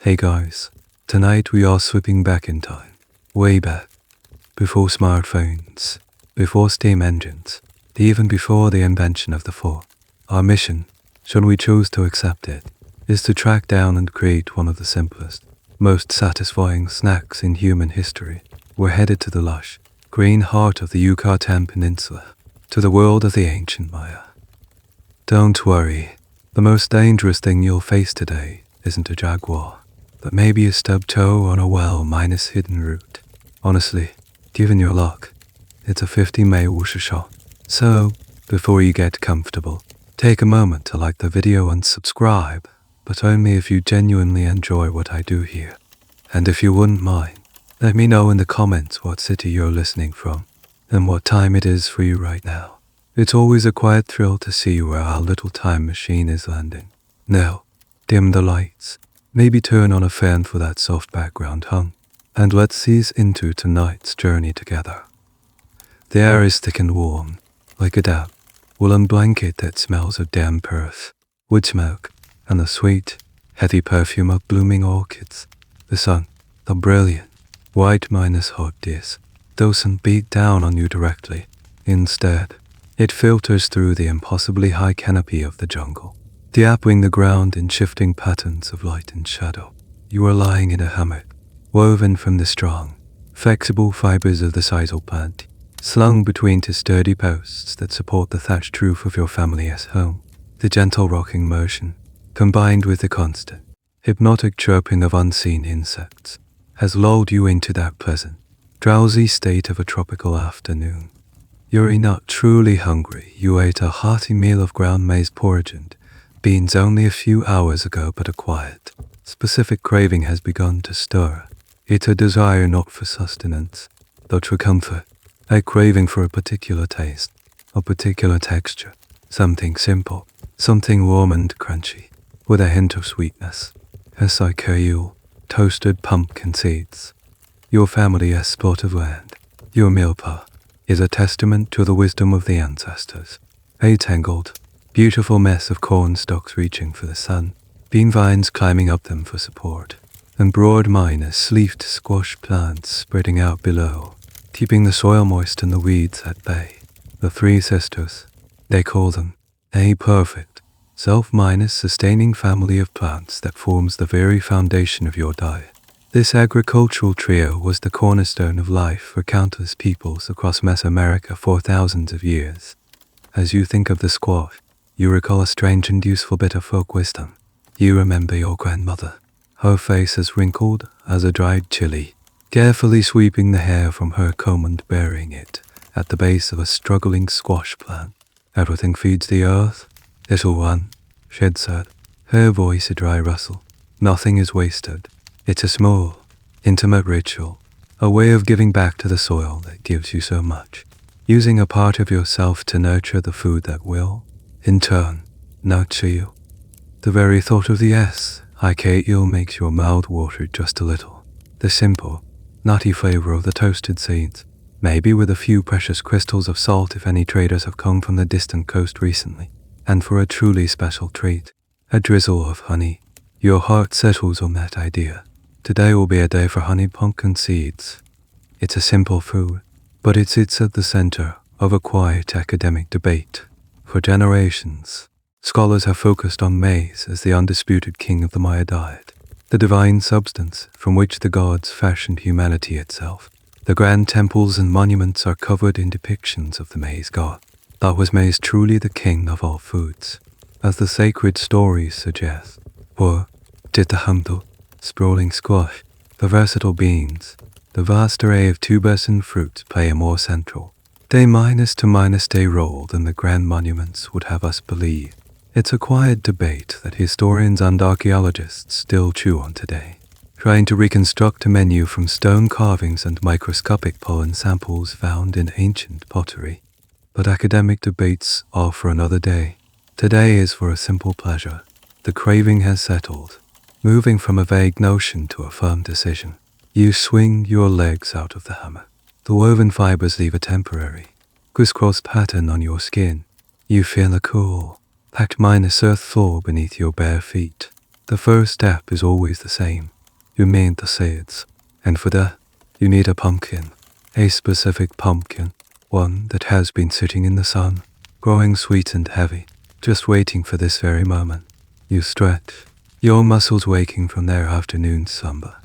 Hey guys, tonight we are sweeping back in time, way back, before smartphones, before steam engines, even before the invention of the fork. Our mission, should we choose to accept it, is to track down and create one of the simplest, most satisfying snacks in human history. We're headed to the lush, green heart of the Yucatán Peninsula, to the world of the ancient Maya. Don't worry, the most dangerous thing you'll face today isn't a jaguar, but maybe a stubbed toe on a well-minus hidden root. Honestly, given your luck, it's a 50 wuxia shot. So, before you get comfortable, take a moment to like the video and subscribe, but only if you genuinely enjoy what I do here. And if you wouldn't mind, let me know in the comments what city you're listening from, and what time it is for you right now. It's always a quiet thrill to see where our little time machine is landing. Now, dim the lights, maybe turn on a fan for that soft background hum, and let's ease into tonight's journey together. The air is thick and warm, like a damp, woolen blanket that smells of damp earth, wood smoke, and the sweet, heavy perfume of blooming orchids. The sun, the brilliant, white minus hot disk, doesn't beat down on you directly. Instead, it filters through the impossibly high canopy of the jungle, dappling the ground in shifting patterns of light and shadow. You are lying in a hammock, woven from the strong, flexible fibers of the sisal plant, slung between two sturdy posts that support the thatched roof of your family's home. The gentle rocking motion, combined with the constant, hypnotic chirping of unseen insects, has lulled you into that pleasant, drowsy state of a tropical afternoon. You're not truly hungry. You ate a hearty meal of ground maize porridge and beans only a few hours ago, but a quiet, specific craving has begun to stir. It's a desire not for sustenance, but for comfort, a craving for a particular taste, a particular texture, something simple, something warm and crunchy, with a hint of sweetness. A cycayule, toasted pumpkin seeds. Your family's plot of land, your milpa, is a testament to the wisdom of the ancestors. A tangled, beautiful mess of corn stalks reaching for the sun, bean vines climbing up them for support, and broad minus leafed squash plants spreading out below, keeping the soil moist and the weeds at bay. The three sisters, they call them, a perfect, self-sustaining family of plants that forms the very foundation of your diet. This agricultural trio was the cornerstone of life for countless peoples across Mesoamerica for thousands of years. As you think of the squash, you recall a strange and useful bit of folk wisdom. You remember your grandmother, her face as wrinkled as a dried chili, carefully sweeping the hair from her comb and burying it at the base of a struggling squash plant. Everything feeds the earth, little one, she'd said, her voice a dry rustle. Nothing is wasted. It's a small, intimate ritual, a way of giving back to the soil that gives you so much, using a part of yourself to nurture the food that will, in turn, nurture you. The very thought of the Archaeological makes your mouth water just a little. The simple, nutty flavor of the toasted seeds, maybe with a few precious crystals of salt if any traders have come from the distant coast recently, and for a truly special treat, a drizzle of honey. Your heart settles on that idea. Today will be a day for honey pumpkin seeds. It's a simple food, but it sits at the center of a quiet academic debate. For generations, scholars have focused on maize as the undisputed king of the Maya diet, the divine substance from which the gods fashioned humanity itself. The grand temples and monuments are covered in depictions of the maize god. But was maize truly the king of all foods, as the sacred stories suggest? Or did the humble, sprawling squash, the versatile beans, the vast array of tubers and fruits play a more central, day role than the grand monuments would have us believe? It's a quiet debate that historians and archaeologists still chew on today, trying to reconstruct a menu from stone carvings and microscopic pollen samples found in ancient pottery. But academic debates are for another day. Today is for a simple pleasure. The craving has settled, moving from a vague notion to a firm decision. You swing your legs out of the hammock. The woven fibers leave a temporary, crisscross pattern on your skin. You feel a cool, packed earth floor beneath your bare feet. The first step is always the same. You made the seeds, and for that, you need a pumpkin. A specific pumpkin, one that has been sitting in the sun, growing sweet and heavy, just waiting for this very moment. You stretch, your muscles waking from their afternoon slumber,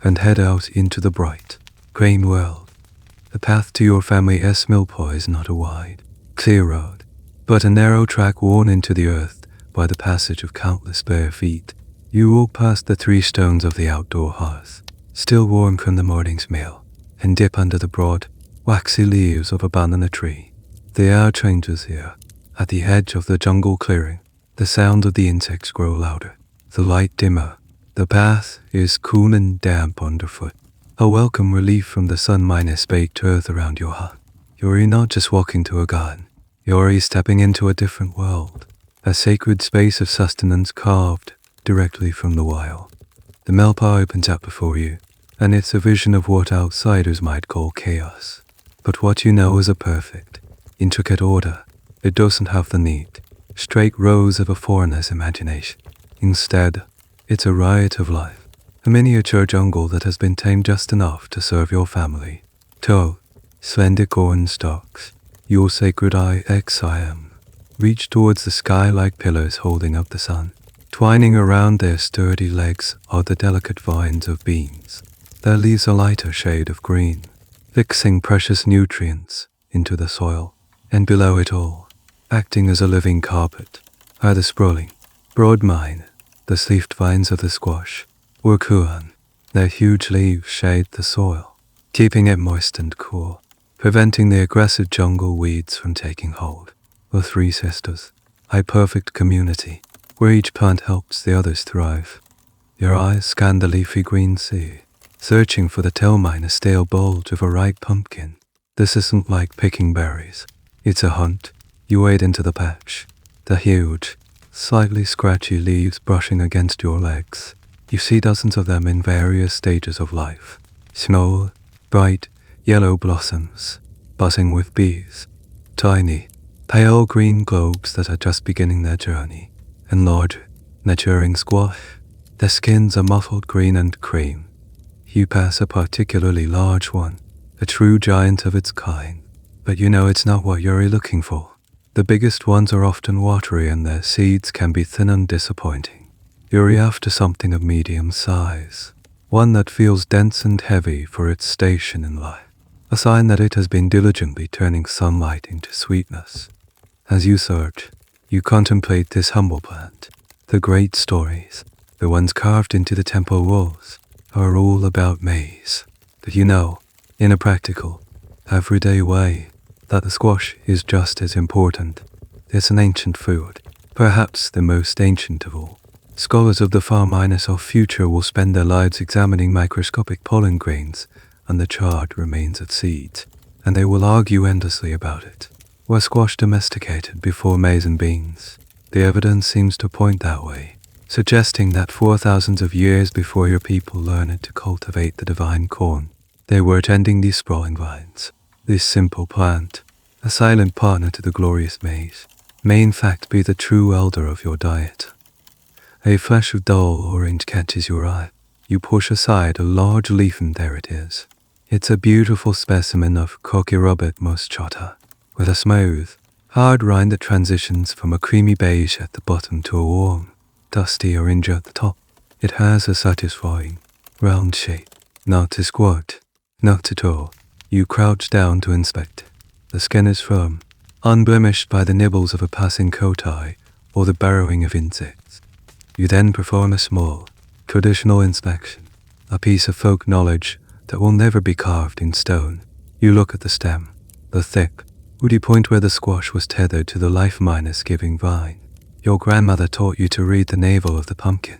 and head out into the bright, green world. The path to your family's millpond is not a wide, clear road, but a narrow track worn into the earth by the passage of countless bare feet. You walk past the 3 stones of the outdoor hearth, still warm from the morning's meal, and dip under the broad, waxy leaves of a banana tree. The air changes here. At the edge of the jungle clearing, the sound of the insects grow louder, the light dimmer. The path is cool and damp underfoot, a welcome relief from the sun minus baked earth around your heart. You're not just walking to a garden, you're stepping into a different world, a sacred space of sustenance carved directly from the wild. The millpond opens up before you, and it's a vision of what outsiders might call chaos. But what you know is a perfect, intricate order. It doesn't have the neat, straight rows of a foreigner's imagination. Instead, it's a riot of life, a miniature jungle that has been tamed just enough to serve your family. Tall, slender corn stalks, your sacred IXIM, reach towards the sky like pillars holding up the sun. Twining around their sturdy legs are the delicate vines of beans. Their leaves a lighter shade of green, fixing precious nutrients into the soil. And below it all, acting as a living carpet, are the sprawling, broad vine, the sleeved vines of the squash, or kuan. Their huge leaves shade the soil, keeping it moist and cool, preventing the aggressive jungle weeds from taking hold. The 3 sisters, a perfect community, where each plant helps the others thrive. Your eyes scan the leafy green sea, searching for the tailmine, a stale bulge of a ripe pumpkin. This isn't like picking berries. It's a hunt. You wade into the patch, the huge, slightly scratchy leaves brushing against your legs. You see dozens of them in various stages of life. Small, bright, yellow blossoms, buzzing with bees. Tiny, pale green globes that are just beginning their journey. And large, maturing squash. Their skins are mottled green and cream. You pass a particularly large one, a true giant of its kind. But you know it's not what you're looking for. The biggest ones are often watery and their seeds can be thin and disappointing. You're after something of medium size, one that feels dense and heavy for its station in life, a sign that it has been diligently turning sunlight into sweetness. As you search, you contemplate this humble plant. The great stories, the ones carved into the temple walls, are all about maize. But you know, in a practical, everyday way, that the squash is just as important. It's an ancient food, perhaps the most ancient of all. Scholars of the far minus of future will spend their lives examining microscopic pollen grains and the charred remains of seeds, and they will argue endlessly about it. Was squash domesticated before maize and beans? The evidence seems to point that way, suggesting that 4,000 of years before your people learned to cultivate the divine corn, they were tending these sprawling vines. This simple plant, a silent partner to the glorious maize, may in fact be the true elder of your diet. A flash of dull orange catches your eye. You push aside a large leaf and there it is. It's a beautiful specimen of Cucurbita moschata, with a smooth, hard rind that transitions from a creamy beige at the bottom to a warm, dusty orange at the top. It has a satisfying, round shape, not a squat, not at all. You crouch down to inspect. The skin is firm, unblemished by the nibbles of a passing coati or the burrowing of insects. You then perform a small, traditional inspection, a piece of folk knowledge that will never be carved in stone. You look at the stem, the thick, woody point where the squash was tethered to the life-minus-giving vine. Your grandmother taught you to read the navel of the pumpkin.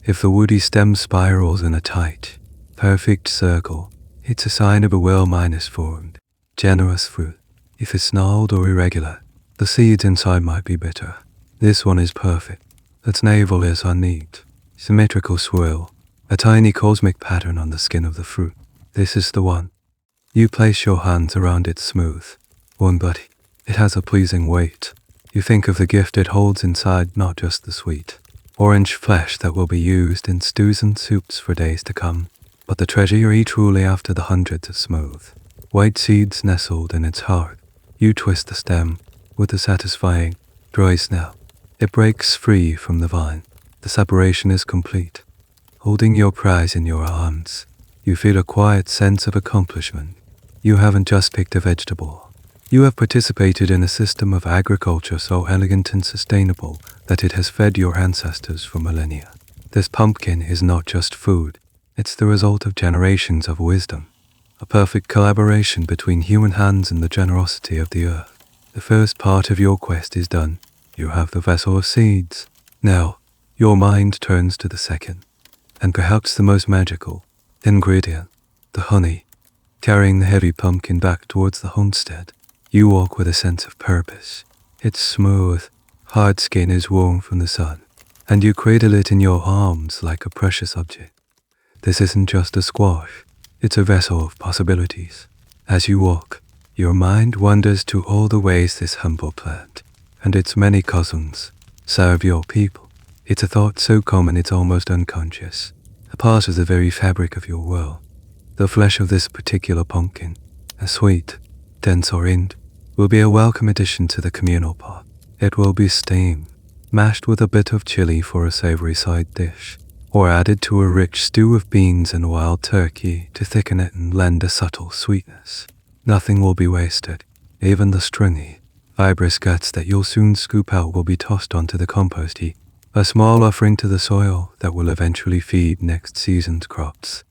If the woody stem spirals in a tight, perfect circle, it's a sign of a well-minus-formed, generous fruit. If it's gnarled or irregular, the seeds inside might be bitter. This one is perfect. Its navel is unneat, symmetrical swirl, a tiny cosmic pattern on the skin of the fruit. This is the one. You place your hands around its smooth, warm body. It has a pleasing weight. You think of the gift it holds inside, not just the sweet, orange flesh that will be used in stews and soups for days to come. But the treasure you eat truly after the hundreds is smooth. White seeds nestled in its heart. You twist the stem with a satisfying, dry snap. It breaks free from the vine. The separation is complete. Holding your prize in your arms, you feel a quiet sense of accomplishment. You haven't just picked a vegetable. You have participated in a system of agriculture so elegant and sustainable that it has fed your ancestors for millennia. This pumpkin is not just food, it's the result of generations of wisdom, a perfect collaboration between human hands and the generosity of the earth. The first part of your quest is done. You have the vessel of seeds. Now, your mind turns to the second, and perhaps the most magical ingredient, the honey. Carrying the heavy pumpkin back towards the homestead, you walk with a sense of purpose. Its smooth, hard skin is warm from the sun, and you cradle it in your arms like a precious object. This isn't just a squash, it's a vessel of possibilities. As you walk, your mind wanders to all the ways this humble plant, and its many cousins, serve your people. It's a thought so common it's almost unconscious, a part of the very fabric of your world. The flesh of this particular pumpkin, a sweet, dense rind, will be a welcome addition to the communal pot. It will be steamed, mashed with a bit of chili for a savory side dish, or added to a rich stew of beans and wild turkey to thicken it and lend a subtle sweetness. Nothing will be wasted. Even the stringy, fibrous guts that you'll soon scoop out will be tossed onto the compost heap, a small offering to the soil that will eventually feed next season's crops.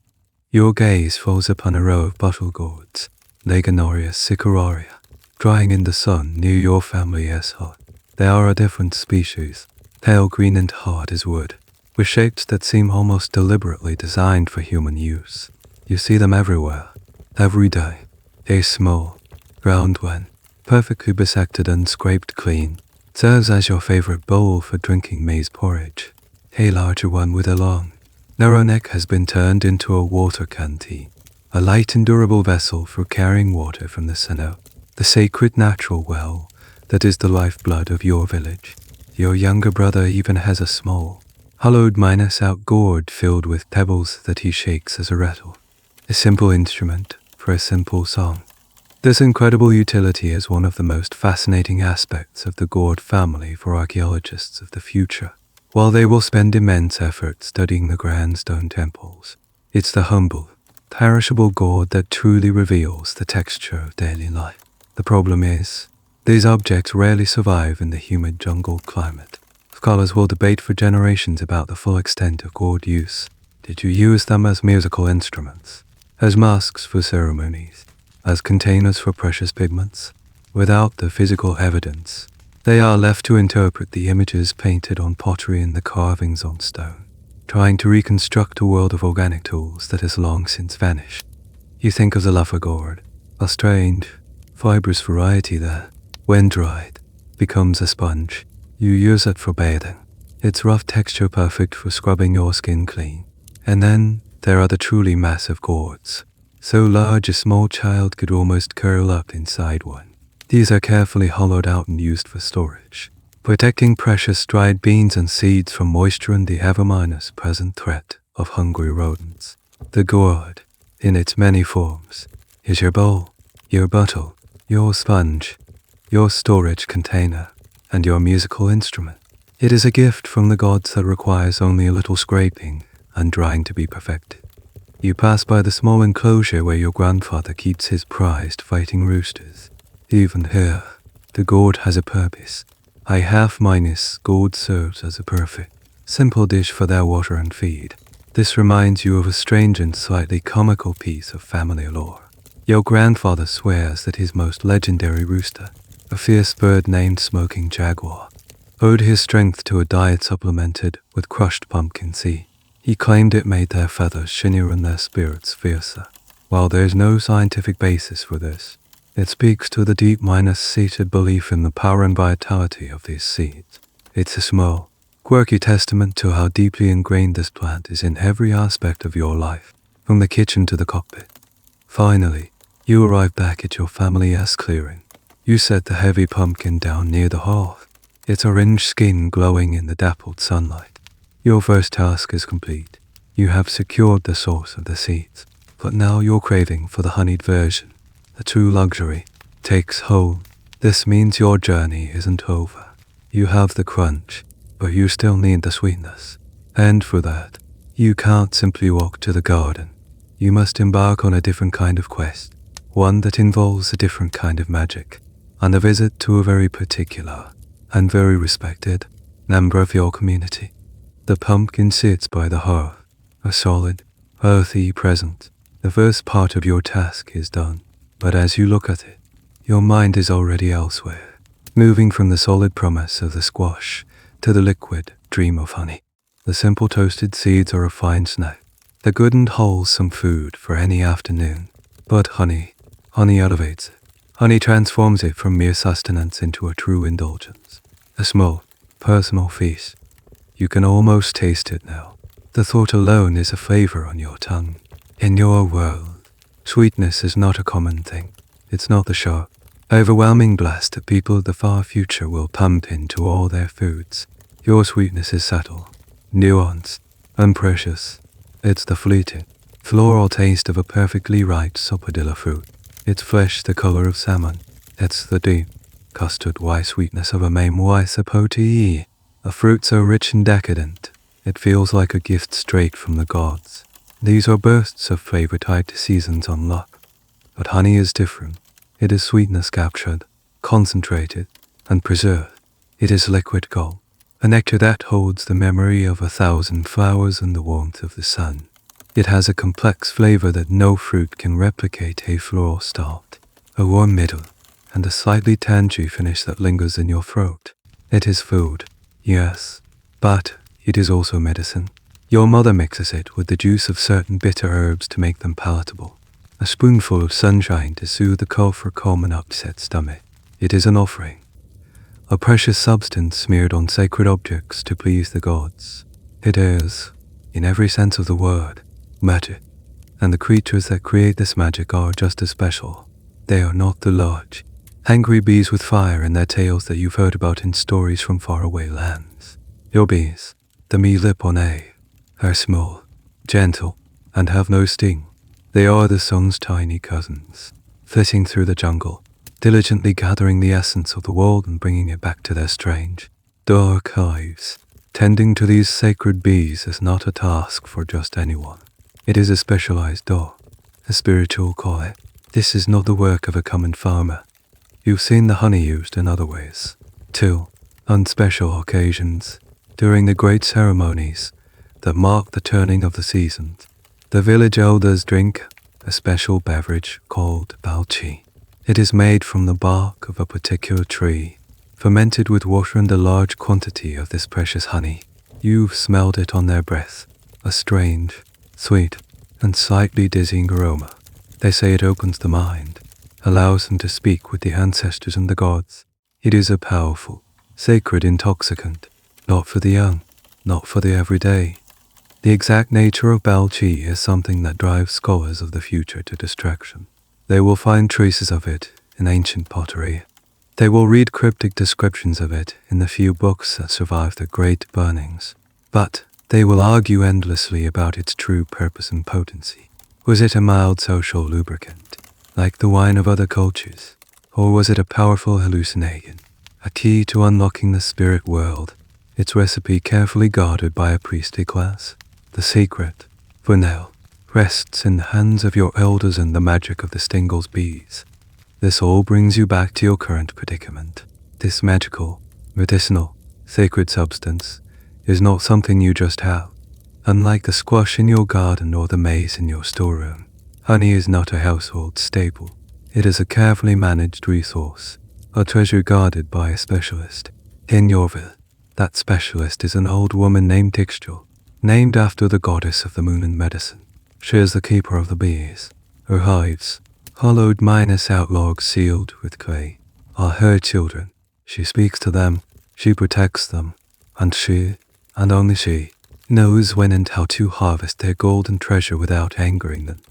Your gaze falls upon a row of bottle gourds, Legionnaria siceraria, drying in the sun near your family's hut. They are a different species, pale green and hard as wood, with shapes that seem almost deliberately designed for human use. You see them everywhere, every day. A small, round one, perfectly bisected and scraped clean, serves as your favorite bowl for drinking maize porridge. A larger one with a long, narrow neck has been turned into a water canteen, a light and durable vessel for carrying water from the Sino, the sacred natural well that is the lifeblood of your village. Your younger brother even has a small, hollowed minus-out gourd filled with pebbles that he shakes as a rattle, a simple instrument for a simple song. This incredible utility is one of the most fascinating aspects of the gourd family for archaeologists of the future. While they will spend immense effort studying the grand stone temples, it's the humble, perishable gourd that truly reveals the texture of daily life. The problem is, these objects rarely survive in the humid jungle climate. Scholars will debate for generations about the full extent of gourd use. Did you use them as musical instruments, as masks for ceremonies, as containers for precious pigments? Without the physical evidence, they are left to interpret the images painted on pottery and the carvings on stone, trying to reconstruct a world of organic tools that has long since vanished. You think of the luffa gourd, a strange, fibrous variety that, when dried, becomes a sponge. You use it for bathing, its rough texture perfect for scrubbing your skin clean. And then there are the truly massive gourds, so large a small child could almost curl up inside one. These are carefully hollowed out and used for storage, protecting precious dried beans and seeds from moisture and the ever-minus present threat of hungry rodents. The gourd, in its many forms, is your bowl, your bottle, your sponge, your storage container, and your musical instrument. It is a gift from the gods that requires only a little scraping and drying to be perfected. You pass by the small enclosure where your grandfather keeps his prized fighting roosters. Even here, the gourd has a purpose. A half-minus gourd serves as a perfect, simple dish for their water and feed. This reminds you of a strange and slightly comical piece of family lore. Your grandfather swears that his most legendary rooster, a fierce bird named Smoking Jaguar, owed his strength to a diet supplemented with crushed pumpkin seed. He claimed it made their feathers shinier and their spirits fiercer. While there's no scientific basis for this, it speaks to the deep seated belief in the power and vitality of these seeds. It's a small, quirky testament to how deeply ingrained this plant is in every aspect of your life, from the kitchen to the cockpit. Finally, you arrive back at your family's clearing. You set the heavy pumpkin down near the hearth, its orange skin glowing in the dappled sunlight. Your first task is complete. You have secured the source of the seeds, but now your craving for the honeyed version, the true luxury, takes hold. This means your journey isn't over. You have the crunch, but you still need the sweetness. And for that, you can't simply walk to the garden. You must embark on a different kind of quest, one that involves a different kind of magic, and a visit to a very particular and very respected member of your community. The pumpkin sits by the hearth, a solid, earthy presence. The first part of your task is done, but as you look at it, your mind is already elsewhere, moving from the solid promise of the squash to the liquid dream of honey. The simple toasted seeds are a fine snack, the good and wholesome food for any afternoon. But honey elevates it. Honey transforms it from mere sustenance into a true indulgence, a small, personal feast. You can almost taste it now. The thought alone is a flavor on your tongue. In your world, sweetness is not a common thing. It's not the sharp, overwhelming blast that people of the far future will pump into all their foods. Your sweetness is subtle, nuanced, and precious. It's the fleeting, floral taste of a perfectly ripe sapodilla fruit. Its flesh the color of salmon. It's the deep, custard-white sweetness of a memoir sapote, a fruit so rich and decadent, it feels like a gift straight from the gods. These are bursts of flavor tied to seasons on luck. But honey is different. It is sweetness captured, concentrated, and preserved. It is liquid gold, a nectar that holds the memory of 1,000 flowers and the warmth of the sun. It has a complex flavor that no fruit can replicate, a floral start, a warm middle, and a slightly tangy finish that lingers in your throat. It is food, yes, but it is also medicine. Your mother mixes it with the juice of certain bitter herbs to make them palatable. A spoonful of sunshine to soothe the cough or calm an upset stomach. It is an offering, a precious substance smeared on sacred objects to please the gods. It is, in every sense of the word, magic, and the creatures that create this magic are just as special. They are not the large, angry bees with fire in their tails that you've heard about in stories from faraway lands. Your bees, the Meliponiculture, are small, gentle, and have no sting. They are the sun's tiny cousins, flitting through the jungle, diligently gathering the essence of the world and bringing it back to their strange, dark hives. Tending to these sacred bees is not a task for just anyone. It is a specialized art, a spiritual calling. This is not the work of a common farmer. You've seen the honey used in other ways, too, on special occasions, during the great ceremonies that mark the turning of the seasons. The village elders drink a special beverage called balchi. It is made from the bark of a particular tree, fermented with water and a large quantity of this precious honey. You've smelled it on their breath, a strange, sweet, and slightly dizzying aroma. They say it opens the mind, allows them to speak with the ancestors and the gods. It is a powerful, sacred intoxicant, not for the young, not for the everyday. The exact nature of balchi is something that drives scholars of the future to distraction. They will find traces of it in ancient pottery. They will read cryptic descriptions of it in the few books that survived the great burnings. But they will argue endlessly about its true purpose and potency. Was it a mild social lubricant, like the wine of other cultures? Or was it a powerful hallucinogen, a key to unlocking the spirit world, its recipe carefully guarded by a priestly class? The secret, for now, rests in the hands of your elders and the magic of the Stingless bees. This all brings you back to your current predicament. This magical, medicinal, sacred substance is not something you just have. Unlike the squash in your garden or the maize in your storeroom, honey is not a household staple. It is a carefully managed resource, a treasure guarded by a specialist. In Yorville, that specialist is an old woman named Ixchel, named after the goddess of the moon and medicine. She is the keeper of the bees. Her hives, hollowed minus outlogs sealed with clay, are her children. She speaks to them, she protects them, and she, and only she, knows when and how to harvest their golden treasure without angering them.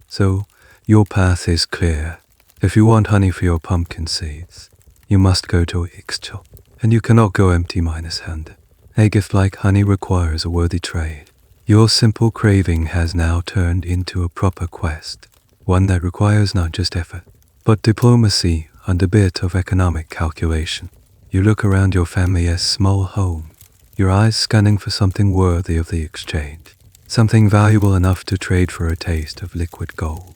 So, your path is clear. If you want honey for your pumpkin seeds, you must go to Ixchel, and you cannot go empty-handed. A gift like honey requires a worthy trade. Your simple craving has now turned into a proper quest, one that requires not just effort, but diplomacy and a bit of economic calculation. You look around your family's small home, your eyes scanning for something worthy of the exchange, something valuable enough to trade for a taste of liquid gold.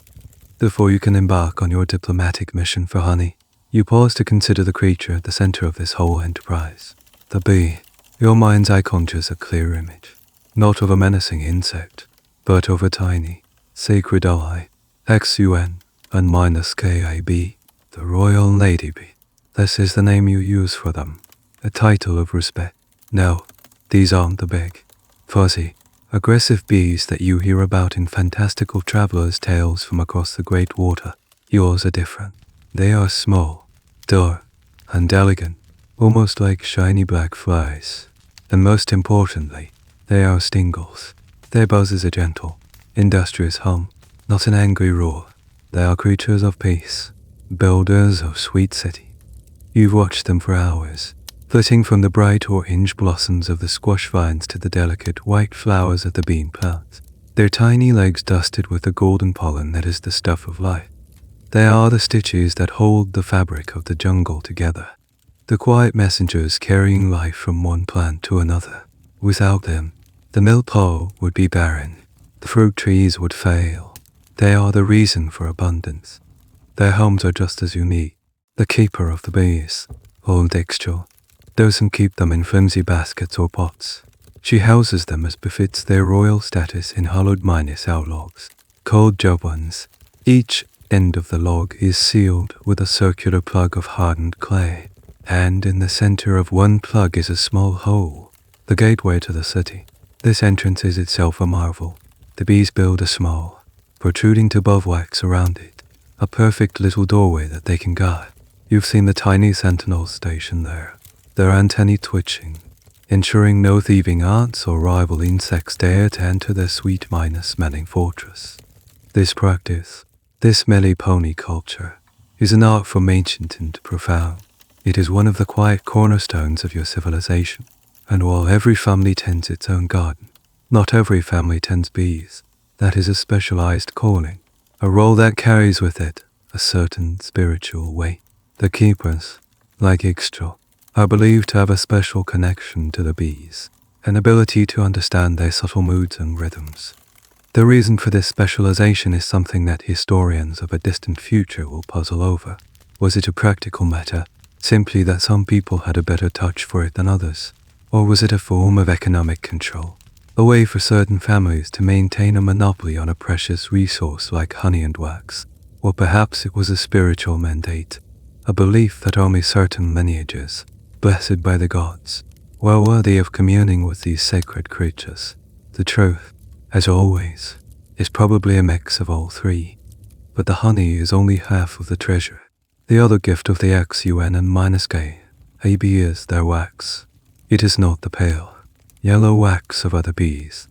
Before you can embark on your diplomatic mission for honey, you pause to consider the creature at the center of this whole enterprise, the bee. Your mind's eye conjures a clear image, not of a menacing insect, but of a tiny, sacred ally, XUN and -KAB, the royal ladybee. This is the name you use for them, a title of respect. No, these aren't the big, fuzzy, aggressive bees that you hear about in fantastical travelers' tales from across the great water. Yours are different. They are small, dark, and elegant, almost like shiny black flies. And most importantly, they are stingles. Their buzz is a gentle, industrious hum, not an angry roar. They are creatures of peace, builders of sweet city. You've watched them for hours, flitting from the bright orange blossoms of the squash vines to the delicate white flowers of the bean plants, their tiny legs dusted with the golden pollen that is the stuff of life. They are the stitches that hold the fabric of the jungle together, the quiet messengers carrying life from one plant to another. Without them, the milpo would be barren, the fruit trees would fail. They are the reason for abundance. Their homes are just as unique. The keeper of the bees, old Dextro, doesn't keep them in flimsy baskets or pots. She houses them as befits their royal status in hollowed minus outlogs, called jobans. Each end of the log is sealed with a circular plug of hardened clay, and in the center of one plug is a small hole, the gateway to the city. This entrance is itself a marvel. The bees build a small, protruding to bivouacs around it, a perfect little doorway that they can guard. You've seen the tiny sentinels stationed there, their antennae twitching, ensuring no thieving ants or rival insects dare to enter their sweet smelling fortress. This practice, this Meliponiculture, is an art from ancient and profound. It is one of the quiet cornerstones of your civilization, and while every family tends its own garden, not every family tends bees. That is a specialized calling, a role that carries with it a certain spiritual weight. The keepers, like Ixchel, are believed to have a special connection to the bees, an ability to understand their subtle moods and rhythms. The reason for this specialization is something that historians of a distant future will puzzle over. Was it a practical matter, simply that some people had a better touch for it than others? Or was it a form of economic control, a way for certain families to maintain a monopoly on a precious resource like honey and wax? Or perhaps it was a spiritual mandate, a belief that only certain lineages, blessed by the gods, were worthy of communing with these sacred creatures. The truth, as always, is probably a mix of all three, but the honey is only half of the treasure. The other gift of the XUN and -K, AB is their wax. It is not the pale, yellow wax of other bees.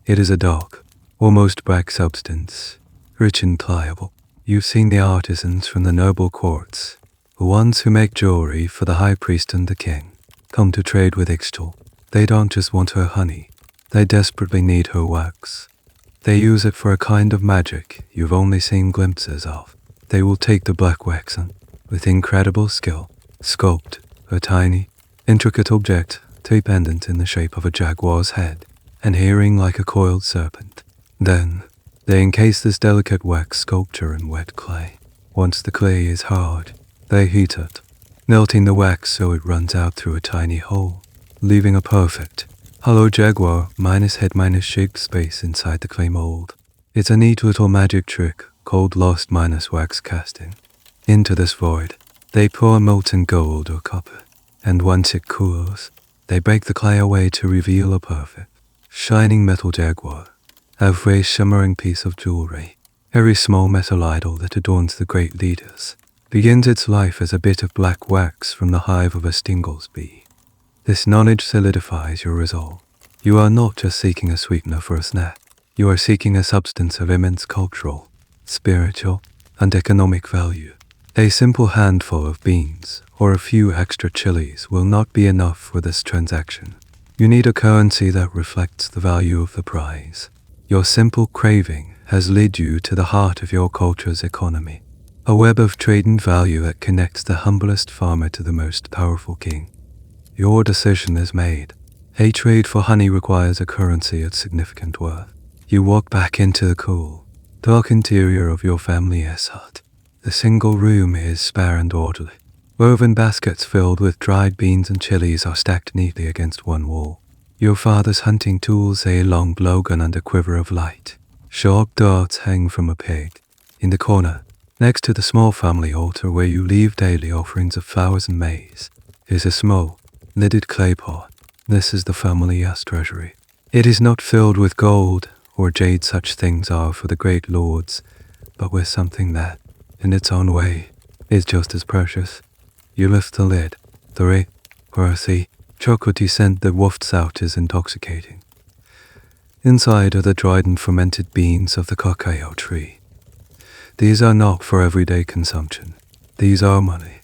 It is a dark, almost black substance, rich and pliable. You've seen the artisans from the noble courts, the ones who make jewelry for the high priest and the king, come to trade with Ixchel. They don't just want her honey, they desperately need her wax. They use it for a kind of magic you've only seen glimpses of. They will take the black wax and, with incredible skill, sculpt a tiny, intricate object, two pendant in the shape of a jaguar's head, and earring like a coiled serpent. Then, they encase this delicate wax sculpture in wet clay. Once the clay is hard, they heat it, melting the wax so it runs out through a tiny hole, leaving a perfect, hollow jaguar head-shaped space inside the clay mold. It's a neat little magic trick called lost wax casting. Into this void, they pour molten gold or copper, and once it cools, they break the clay away to reveal a perfect, shining metal jaguar, every shimmering piece of jewelry. Every small metal idol that adorns the great leaders begins its life as a bit of black wax from the hive of a Stingless bee. This knowledge solidifies your resolve. You are not just seeking a sweetener for a snack. You are seeking a substance of immense cultural, spiritual, and economic value. A simple handful of beans or a few extra chilies will not be enough for this transaction. You need a currency that reflects the value of the prize. Your simple craving has led you to the heart of your culture's economy, a web of trade and value that connects the humblest farmer to the most powerful king. Your decision is made. A trade for honey requires a currency of significant worth. You walk back into the cool, dark interior of your family's hut. The single room is spare and orderly. Woven baskets filled with dried beans and chilies are stacked neatly against one wall. Your father's hunting tools, a long blowgun and a quiver of light. Sharp darts hang from a peg. In the corner, next to the small family altar where you leave daily offerings of flowers and maize, is a small, lidded clay pot. This is the family's treasury. It is not filled with gold or jade, such things are for the great lords, but with something that, in its own way, is just as precious. You lift the lid. The rich, earthy, chocolatey scent that wafts out is intoxicating. Inside are the dried and fermented beans of the cacao tree. These are not for everyday consumption. These are money.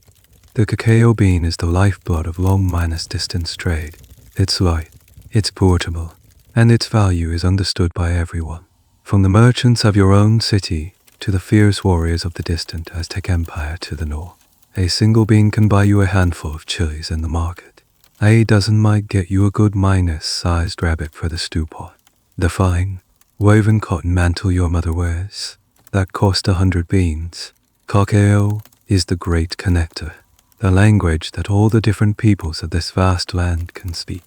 The cacao bean is the lifeblood of long-distance trade. It's light, it's portable, and its value is understood by everyone, from the merchants of your own city to the fierce warriors of the distant Aztec Empire to the north. A single bean can buy you a handful of chilies in the market. A dozen might get you a good minus-sized rabbit for the stew pot. The fine, woven cotton mantle your mother wears, that cost 100 beans. Cacao is the great connector, the language that all the different peoples of this vast land can speak.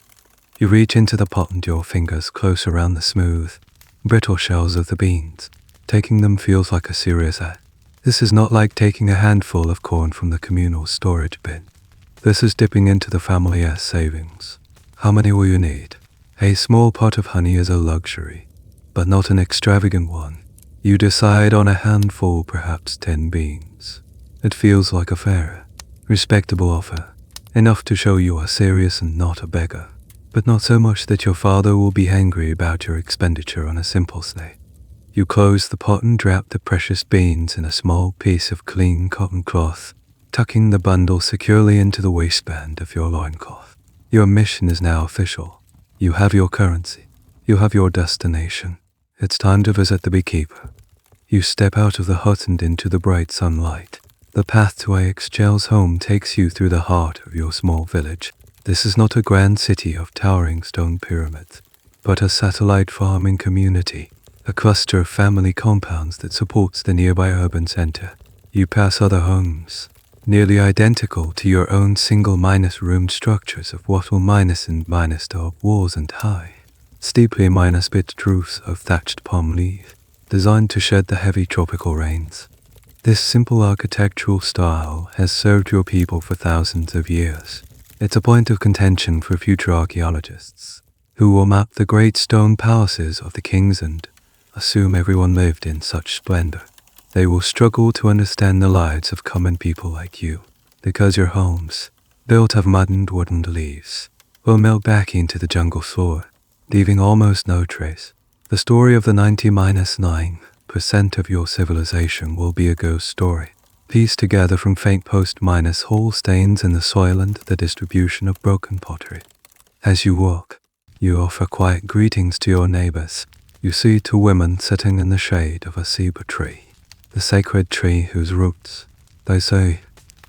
You reach into the pot and your fingers close around the smooth, brittle shells of the beans. Taking them feels like a serious act. This is not like taking a handful of corn from the communal storage bin. This is dipping into the family's savings. How many will you need? A small pot of honey is a luxury, but not an extravagant one. You decide on a handful, perhaps 10 beans. It feels like a fair, respectable offer, enough to show you are serious and not a beggar, but not so much that your father will be angry about your expenditure on a simple slate. You close the pot and drop the precious beans in a small piece of clean cotton cloth, tucking the bundle securely into the waistband of your loincloth. Your mission is now official. You have your currency. You have your destination. It's time to visit the beekeeper. You step out of the hut and into the bright sunlight. The path to Axel's home takes you through the heart of your small village. This is not a grand city of towering stone pyramids, but a satellite farming community, a cluster of family compounds that supports the nearby urban center. You pass other homes, nearly identical to your own single roomed structures of wattle and dark walls and high, steeply pitched roofs of thatched palm leaf, designed to shed the heavy tropical rains. This simple architectural style has served your people for thousands of years. It's a point of contention for future archaeologists, who will map the great stone palaces of the kings and assume everyone lived in such splendor. They will struggle to understand the lives of common people like you, because your homes, built of mud and wooden leaves, will melt back into the jungle floor, leaving almost no trace. The story of the 90-9% of your civilization will be a ghost story, pieced together from faint post-hole stains in the soil and the distribution of broken pottery. As you walk, you offer quiet greetings to your neighbors. You see 2 women sitting in the shade of a ceiba tree, the sacred tree whose roots, they say,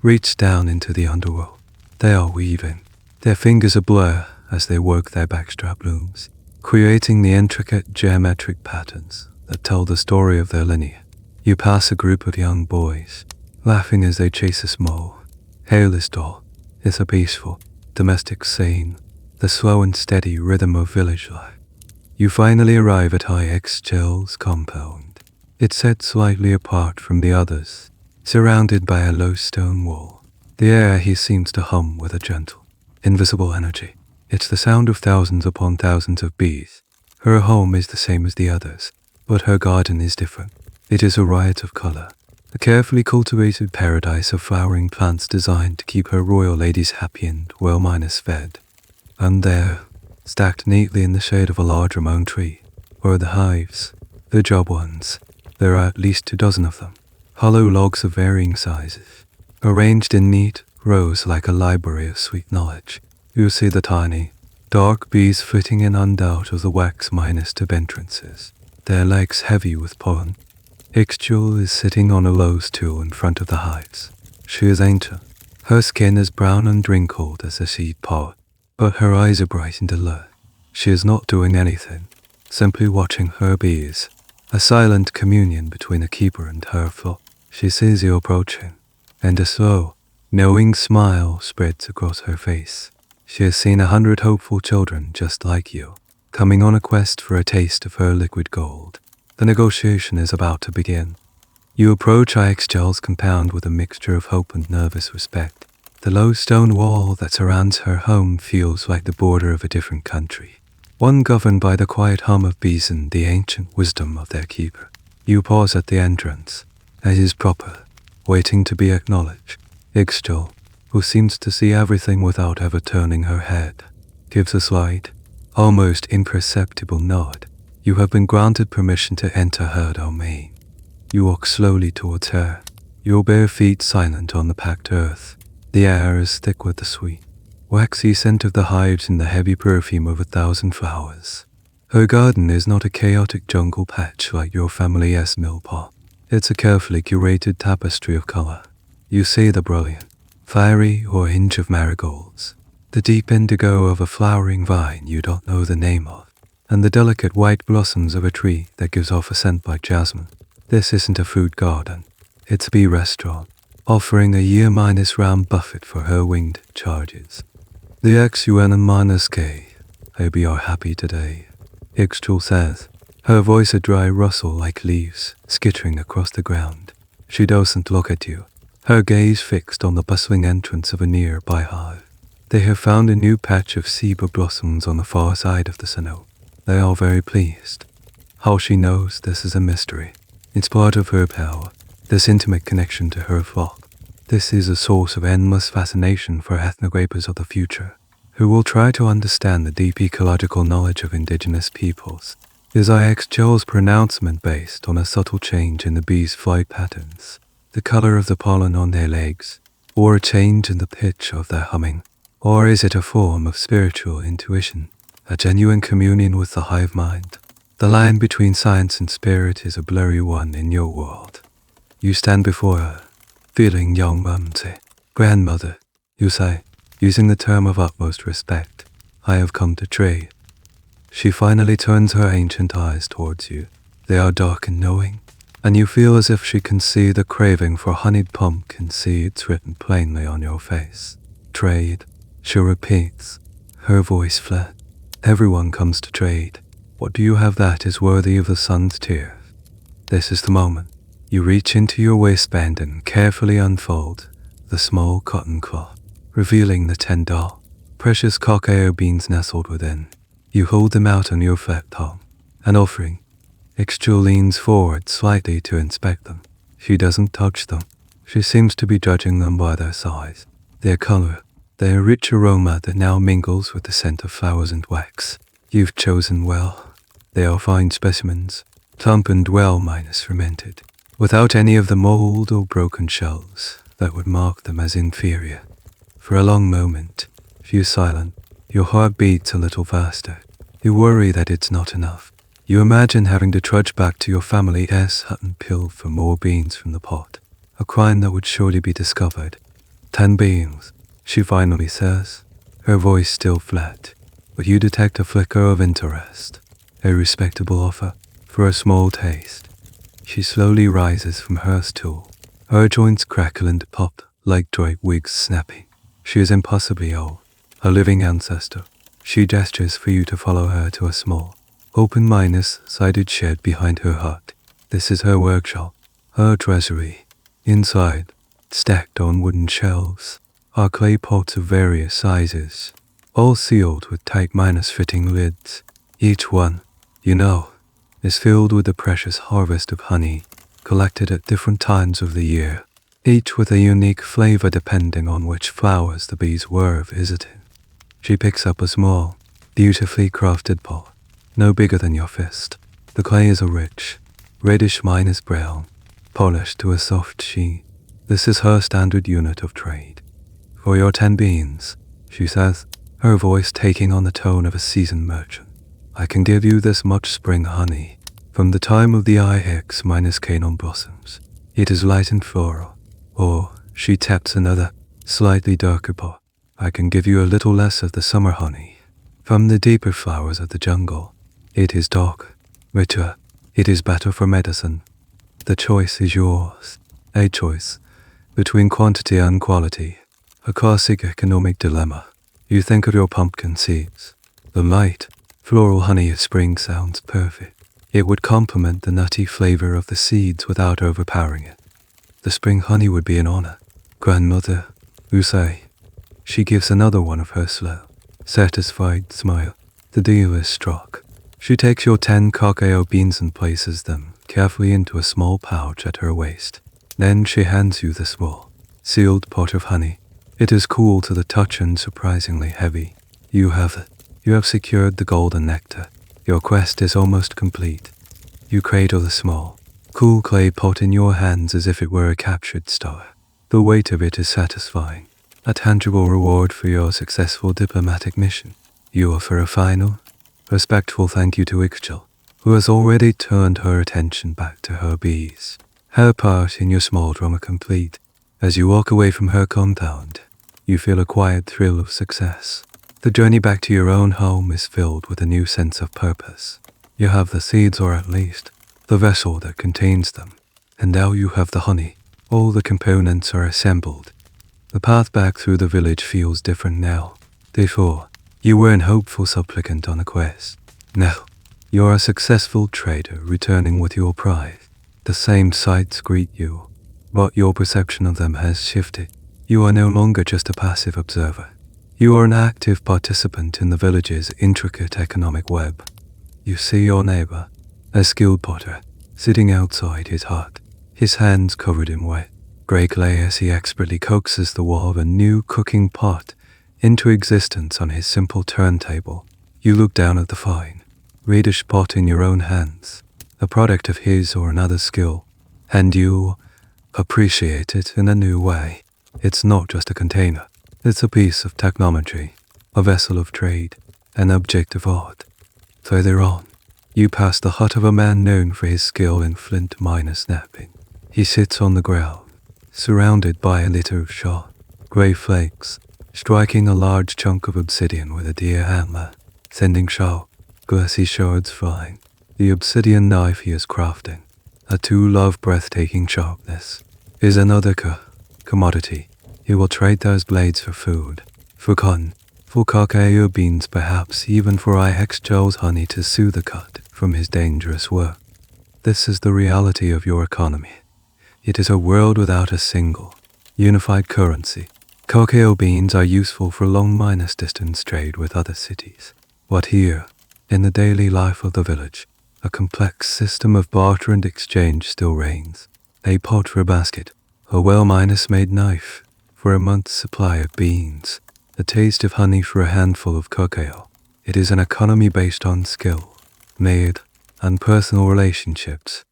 reach down into the underworld. They are weaving. Their fingers a blur as they work their backstrap looms, creating the intricate geometric patterns that tell the story of their lineage. You pass a group of young boys, laughing as they chase a small, hairless doll. It's a peaceful, domestic scene, the slow and steady rhythm of village life. You finally arrive at Axel's compound. It's set slightly apart from the others, surrounded by a low stone wall. The air he seems to hum with a gentle, invisible energy. It's the sound of thousands upon thousands of bees. Her home is the same as the others, but her garden is different. It is a riot of color, a carefully cultivated paradise of flowering plants designed to keep her royal ladies happy and well-fed. And there, stacked neatly in the shade of a large ramon tree, were the hives, the job ones. There are at least 24 of them, hollow logs of varying sizes, arranged in neat rows like a library of sweet knowledge. You see the tiny, Dark bees flitting in and out of the wax minus tube entrances, their legs heavy with pollen. Ixchel is sitting on a low stool in front of the hives. She is ancient. Her skin is brown and wrinkled as a seed pod, but her eyes are bright and alert. She is not doing anything, simply watching her bees, a silent communion between a keeper and her flock. She sees you approaching, and a slow, knowing smile spreads across her face. She has seen 100 hopeful children just like you, coming on a quest for a taste of her liquid gold. The negotiation is about to begin. You approach Ixchel's compound with a mixture of hope and nervous respect. The low stone wall that surrounds her home feels like the border of a different country, one governed by the quiet hum of bees and the ancient wisdom of their keeper. You pause at the entrance, as is proper, waiting to be acknowledged. Ixchel, who seems to see everything without ever turning her head, gives a slight, almost imperceptible nod. You have been granted permission to enter her domain. You walk slowly towards her, your bare feet silent on the packed earth. The air is thick with the sweet, waxy scent of the hives and the heavy perfume of 1,000 flowers. Her garden is not a chaotic jungle patch like your family's mill pot. It's a carefully curated tapestry of color. You see the brilliant, fiery orange of marigolds, the deep indigo of a flowering vine you don't know the name of, and the delicate white blossoms of a tree that gives off a scent like jasmine. This isn't a food garden, it's a bee restaurant, offering a year-minus round buffet for her winged charges. The XUN and minus K, hope you are happy today, Ixchel says, her voice a dry rustle like leaves skittering across the ground. She doesn't look at you, her gaze fixed on the bustling entrance of a nearby hive. They have found a new patch of ceiba blossoms on the far side of the snow. They are very pleased. How she knows this is a mystery. It's part of her power, this intimate connection to her flock. This is a source of endless fascination for ethnograpers of the future, who will try to understand the deep ecological knowledge of indigenous peoples. Is Ixchel's pronouncement based on a subtle change in the bees' flight patterns, the color of the pollen on their legs, or a change in the pitch of their humming? Or is it a form of spiritual intuition, a genuine communion with the hive mind? The line between science and spirit is a blurry one in your world. You stand before her, feeling young mumsy. Grandmother, you say, using the term of utmost respect. I have come to trade. She finally turns her ancient eyes towards you. They are dark and knowing, and you feel as if she can see the craving for honeyed pumpkin seeds written plainly on your face. Trade, she repeats, her voice flat. Everyone comes to trade. What do you have that is worthy of the sun's tears? This is the moment. You reach into your waistband and carefully unfold the small cotton cloth, revealing the tender, precious cacao beans nestled within. You hold them out on your flat tongue, an offering. Ixchel leans forward slightly to inspect them. She doesn't touch them. She seems to be judging them by their size, their color, their rich aroma that now mingles with the scent of flowers and wax. You've chosen well. They are fine specimens, plump and well minus fermented, without any of the mold or broken shells that would mark them as inferior. For a long moment, you're silent. Your heart beats a little faster. You worry that it's not enough. You imagine having to trudge back to your family's hut and peel for more beans from the pot, a crime that would surely be discovered. 10 beans, she finally says, her voice still flat, but you detect a flicker of interest, a respectable offer for a small taste. She slowly rises from her stool, her joints crackle and pop like dry wigs snapping. She is impossibly old, a living ancestor. She gestures for you to follow her to a small, open sided shed behind her hut. This is her workshop, her treasury. Inside, stacked on wooden shelves, are clay pots of various sizes, all sealed with tight fitting lids. Each one, is filled with the precious harvest of honey, collected at different times of the year, each with a unique flavor depending on which flowers the bees were visiting. She picks up a small, beautifully crafted pot, no bigger than your fist. The clay is a rich, reddish brown, polished to a soft sheen. This is her standard unit of trade. For your 10 beans, she says, her voice taking on the tone of a seasoned merchant. I can give you this much spring honey, from the time of the iX minus canon blossoms. It is light and floral. Or, she taps another, slightly darker pot. I can give you a little less of the summer honey, from the deeper flowers of the jungle. It is dark, richer. It is better for medicine. The choice is yours. A choice between quantity and quality. A classic economic dilemma. You think of your pumpkin seeds. The light, floral honey of spring sounds perfect. It would complement the nutty flavor of the seeds without overpowering it. The spring honey would be an honor. Grandmother, you say. She gives another one of her slow, satisfied smile. The deal is struck. She takes your 10 cacao beans and places them carefully into a small pouch at her waist. Then she hands you the small, sealed pot of honey. It is cool to the touch and surprisingly heavy. You have it. You have secured the golden nectar. Your quest is almost complete. You cradle the small, cool clay pot in your hands as if it were a captured star. The weight of it is satisfying, a tangible reward for your successful diplomatic mission. You offer a final, respectful thank you to Ixchel, who has already turned her attention back to her bees. Her part in your small drama complete. As you walk away from her compound, you feel a quiet thrill of success. The journey back to your own home is filled with a new sense of purpose. You have the seeds, or at least, the vessel that contains them. And now you have the honey. All the components are assembled. The path back through the village feels different now. Before, you were an hopeful supplicant on a quest. Now, you are a successful trader returning with your prize. The same sights greet you, but your perception of them has shifted. You are no longer just a passive observer. You are an active participant in the village's intricate economic web. You see your neighbor, a skilled potter, sitting outside his hut, his hands covered in wet, grey clay as he expertly coaxes the wall of a new cooking pot into existence on his simple turntable. You look down at the fine, reddish pot in your own hands, a product of his or another's skill, and you appreciate it in a new way. It's not just a container. It's a piece of technology, a vessel of trade, an object of art. Further on, you pass the hut of a man known for his skill in flint miner snapping. He sits on the ground, surrounded by a litter of sharp, grey flakes, striking a large chunk of obsidian with a deer antler, sending sharp, glassy shards flying. The obsidian knife he is crafting, a tool of breathtaking sharpness, is another commodity. He will trade those blades for food, for cotton, for cacao beans, perhaps even for Ixchel's honey to soothe the cut from his dangerous work. This is the reality of your economy. It is a world without a single, unified currency. Cacao beans are useful for long minus distance trade with other cities. But here, in the daily life of the village, a complex system of barter and exchange still reigns. A pot for a basket, a well-minus-made knife for a month's supply of beans, a taste of honey for a handful of cacao. It is an economy based on skill, made, and personal relationships.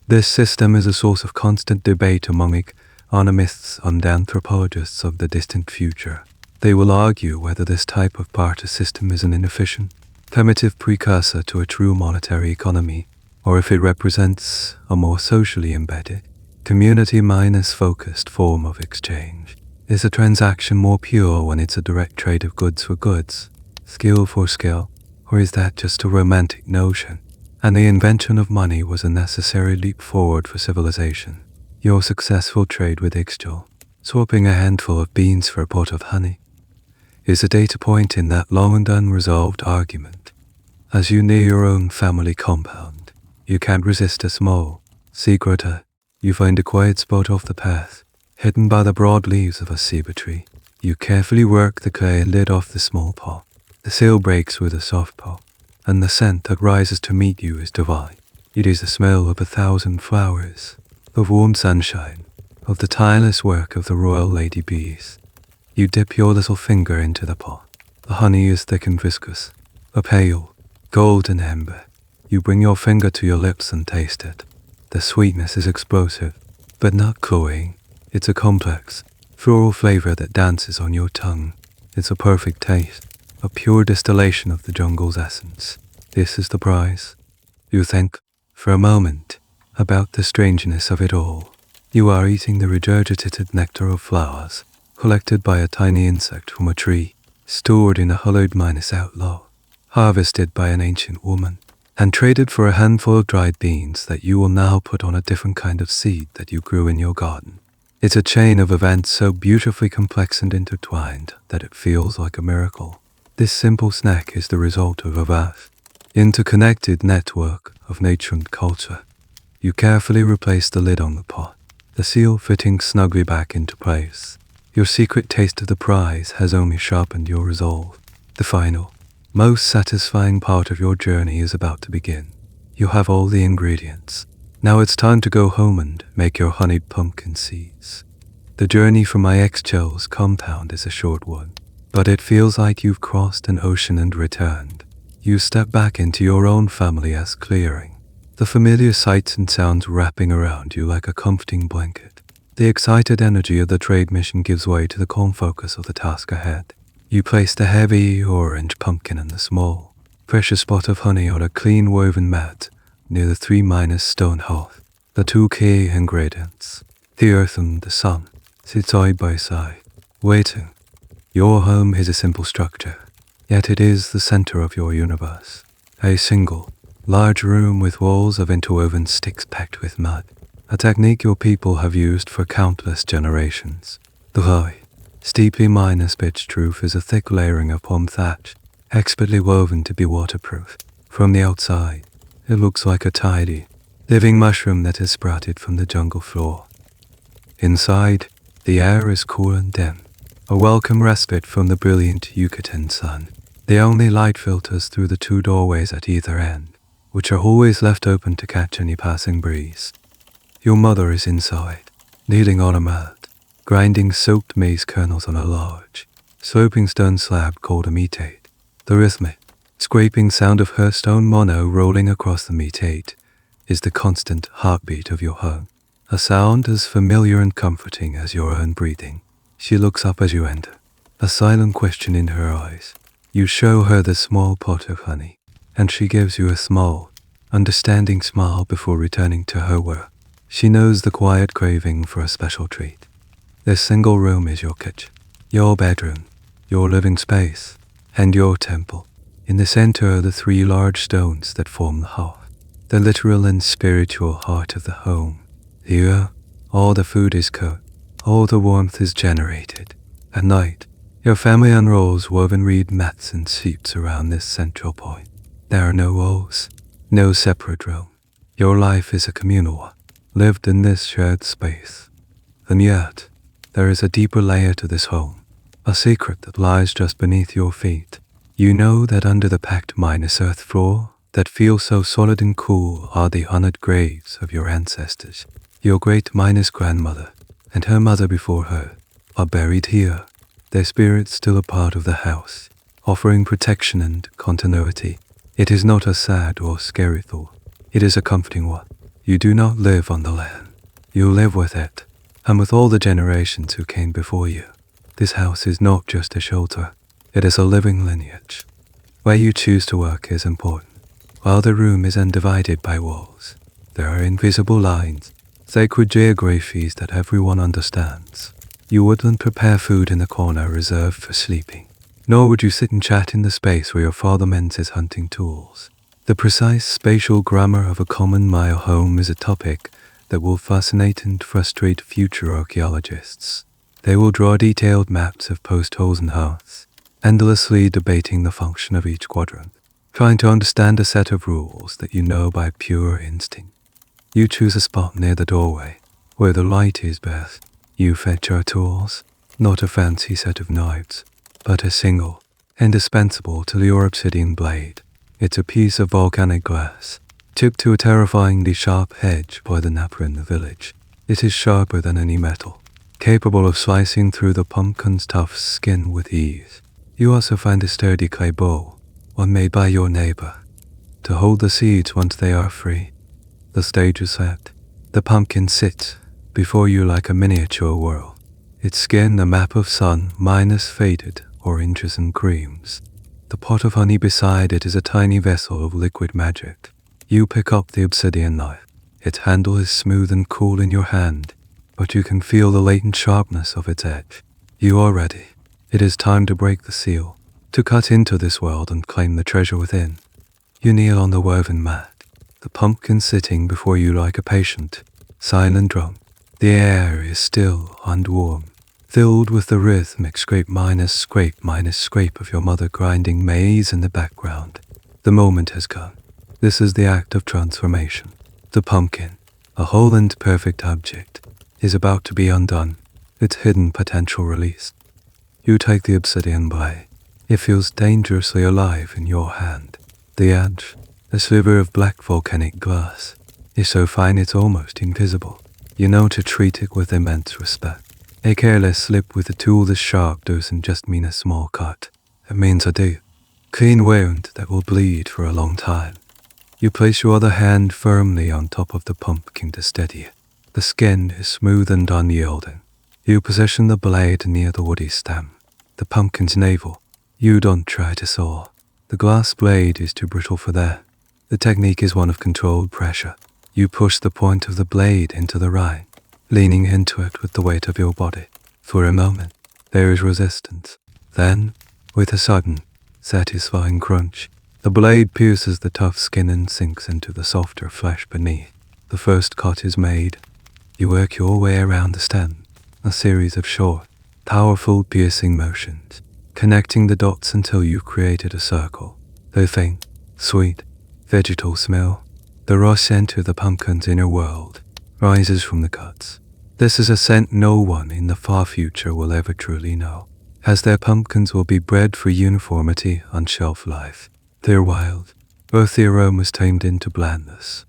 This system is a source of constant debate among economists and anthropologists of the distant future. They will argue whether this type of barter system is an inefficient, primitive precursor to a true monetary economy, or if it represents a more socially embedded, community-focused form of exchange. Is a transaction more pure when it's a direct trade of goods for goods, skill for skill, or is that just a romantic notion, and the invention of money was a necessary leap forward for civilization? Your successful trade with Ixchel, swapping a handful of beans for a pot of honey, is a data point in that long and unresolved argument. As you near your own family compound, you can't resist a small secret. You find a quiet spot off the path, hidden by the broad leaves of a ceiba tree. You carefully work the clay lid off the small pot. The seal breaks with a soft pop, and the scent that rises to meet you is divine. It is the smell of 1,000 flowers, of warm sunshine, of the tireless work of the royal lady bees. You dip your little finger into the pot. The honey is thick and viscous, a pale, golden amber. You bring your finger to your lips and taste it. The sweetness is explosive, but not cloying. It's a complex, floral flavor that dances on your tongue. It's a perfect taste, a pure distillation of the jungle's essence. This is the prize. You think, for a moment, about the strangeness of it all. You are eating the regurgitated nectar of flowers, collected by a tiny insect from a tree, stored in a hollowed minus outlaw, harvested by an ancient woman, and traded for a handful of dried beans that you will now put on a different kind of seed that you grew in your garden. It's a chain of events so beautifully complex and intertwined that it feels like a miracle. This simple snack is the result of a vast, interconnected network of nature and culture. You carefully replace the lid on the pot, the seal fitting snugly back into place. Your secret taste of the prize has only sharpened your resolve. The final, most satisfying part of your journey is about to begin. You have all the ingredients. Now it's time to go home and make your honeyed pumpkin seeds. The journey from my ex-Joe's compound is a short one, but it feels like you've crossed an ocean and returned. You step back into your own family-esque clearing, the familiar sights and sounds wrapping around you like a comforting blanket. The excited energy of the trade mission gives way to the calm focus of the task ahead. You place the heavy orange pumpkin in the small, precious spot of honey on a clean woven mat near the 3- stone hearth. The two key ingredients, the earth and the sun, sit side by side, waiting. Your home is a simple structure, yet it is the center of your universe. A single, large room with walls of interwoven sticks packed with mud, a technique your people have used for countless generations. The high, steeply pitched roof is a thick layering of palm thatch, expertly woven to be waterproof. From the outside, it looks like a tidy, living mushroom that has sprouted from the jungle floor. Inside, the air is cool and dim, a welcome respite from the brilliant Yucatán sun. The only light filters through the two doorways at either end, which are always left open to catch any passing breeze. Your mother is inside, kneeling on a mat, grinding soaked maize kernels on a large, sloping stone slab called a meatate. The rhythmic, scraping sound of her stone mono rolling across the meatate is the constant heartbeat of your home, a sound as familiar and comforting as your own breathing. She looks up as you enter, a silent question in her eyes. You show her the small pot of honey, and she gives you a small, understanding smile before returning to her work. She knows the quiet craving for a special treat. This single room is your kitchen, your bedroom, your living space, and your temple. In the center are the 3 large stones that form the hearth, the literal and spiritual heart of the home. Here, all the food is cooked, all the warmth is generated. At night, your family unrolls woven reed mats and seats around this central point. There are no walls, no separate room. Your life is a communal one, lived in this shared space. And yet, there is a deeper layer to this home, a secret that lies just beneath your feet. You know that under the packed earth floor that feels so solid and cool are the honored graves of your ancestors. Your great grandmother and her mother before her are buried here, their spirits still a part of the house, offering protection and continuity. It is not a sad or scary thought. It is a comforting one. You do not live on the land. You live with it, and with all the generations who came before you. This house is not just a shelter. It is a living lineage. Where you choose to work is important. While the room is undivided by walls, there are invisible lines, sacred geographies that everyone understands. You wouldn't prepare food in the corner reserved for sleeping, nor would you sit and chat in the space where your father mends his hunting tools. The precise spatial grammar of a common mile home is a topic that will fascinate and frustrate future archaeologists. They will draw detailed maps of post holes and hearths, endlessly debating the function of each quadrant, trying to understand a set of rules that you know by pure instinct. You choose a spot near the doorway, where the light is best. You fetch your tools, not a fancy set of knives, but a single, indispensable to your obsidian blade. It's a piece of volcanic glass, chipped to a terrifyingly sharp edge by the napper in the village. It is sharper than any metal, capable of slicing through the pumpkin's tough skin with ease. You also find a sturdy clay bowl, one made by your neighbor, to hold the seeds once they are free. The stage is set. The pumpkin sits before you like a miniature world, its skin a map of sun minus faded oranges and creams. The pot of honey beside it is a tiny vessel of liquid magic. You pick up the obsidian knife. Its handle is smooth and cool in your hand, but you can feel the latent sharpness of its edge. You are ready. It is time to break the seal, to cut into this world and claim the treasure within. You kneel on the woven mat, the pumpkin sitting before you like a patient, silent drum. The air is still and warm, filled with the rhythmic scrape minus scrape of your mother grinding maize in the background. The moment has come. This is the act of transformation. The pumpkin, a whole and perfect object, is about to be undone, its hidden potential released. You take the obsidian blade. It feels dangerously alive in your hand. The edge, a sliver of black volcanic glass, is so fine it's almost invisible. You know to treat it with immense respect. A careless slip with a tool this sharp doesn't just mean a small cut. It means a deep, clean wound that will bleed for a long time. You place your other hand firmly on top of the pumpkin to steady it. The skin is smooth and unyielding. You position the blade near the woody stem, the pumpkin's navel. You don't try to saw. The glass blade is too brittle for that. The technique is one of controlled pressure. You push the point of the blade into the rind, leaning into it with the weight of your body. For a moment, there is resistance. Then, with a sudden, satisfying crunch, the blade pierces the tough skin and sinks into the softer flesh beneath. The first cut is made. You work your way around the stem, a series of short, powerful piercing motions, connecting the dots until you've created a circle. The faint, sweet, vegetal smell, the raw scent of the pumpkin's inner world, rises from the cuts. This is a scent no one in the far future will ever truly know, as their pumpkins will be bred for uniformity and shelf life. They're wild, earthy aromas tamed into blandness.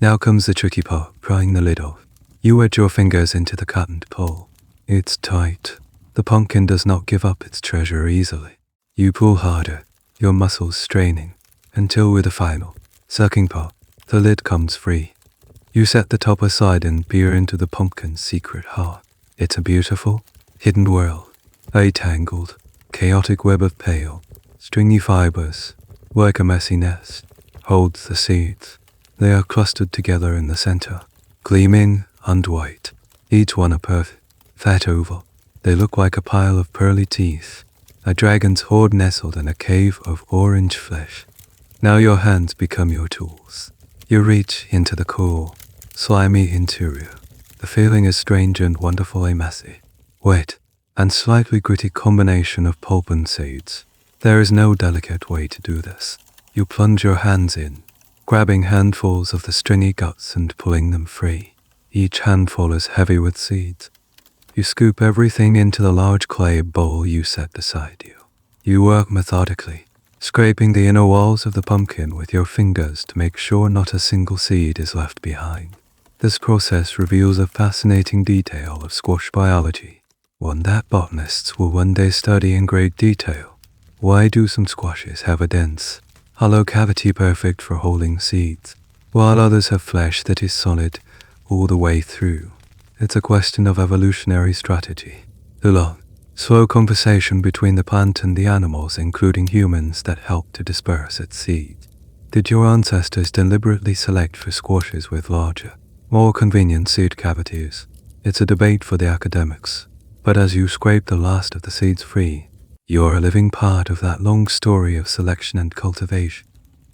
Now comes the tricky part, prying the lid off. You wedge your fingers into the cut and pull. It's tight. The pumpkin does not give up its treasure easily. You pull harder, your muscles straining, until with a final, sucking pop, the lid comes free. You set the top aside and peer into the pumpkin's secret heart. It's a beautiful, hidden world, a tangled, chaotic web of pale, stringy fibers, like a messy nest, holds the seeds. They are clustered together in the center, gleaming and white, each one a perfect, fat oval. They look like a pile of pearly teeth, a dragon's hoard nestled in a cave of orange flesh. Now your hands become your tools. You reach into the cool, slimy interior. The feeling is strange and wonderfully messy, wet, and slightly gritty combination of pulp and seeds. There is no delicate way to do this. You plunge your hands in, grabbing handfuls of the stringy guts and pulling them free. Each handful is heavy with seeds. You scoop everything into the large clay bowl you set beside you. You work methodically, scraping the inner walls of the pumpkin with your fingers to make sure not a single seed is left behind. This process reveals a fascinating detail of squash biology, one that botanists will one day study in great detail. Why do some squashes have a dense, hollow cavity perfect for holding seeds, while others have flesh that is solid all the way through? It's a question of evolutionary strategy. The long, slow conversation between the plant and the animals, including humans, that help to disperse its seeds. Did your ancestors deliberately select for squashes with larger, more convenient seed cavities? It's a debate for the academics, but as you scrape the last of the seeds free, you're a living part of that long story of selection and cultivation.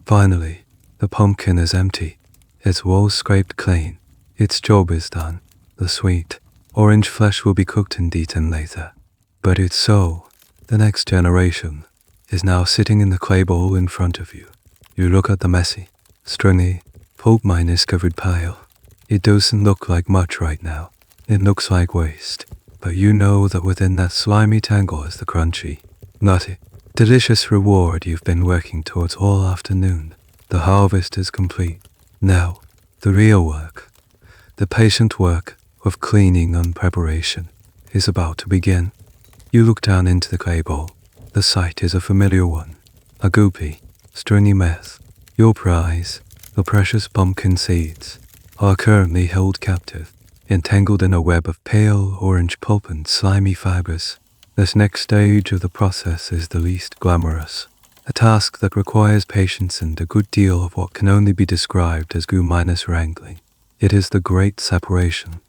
Finally, the pumpkin is empty, its walls scraped clean. Its job is done. The sweet, orange flesh will be cooked and eaten later. But its soul, the next generation, is now sitting in the clay bowl in front of you. You look at the messy, stringy, pulp minus covered pile. It doesn't look like much right now. It looks like waste. But you know that within that slimy tangle is the crunchy, nutty, delicious reward you've been working towards all afternoon. The harvest is complete. Now, the real work, the patient work of cleaning and preparation, is about to begin. You look down into the clay bowl. The sight is a familiar one. A goopy, stringy mess. Your prize, the precious pumpkin seeds, are currently held captive, entangled in a web of pale orange pulp and slimy fibers. This next stage of the process is the least glamorous. a task that requires patience and a good deal of what can only be described as wrangling. It is the great separation.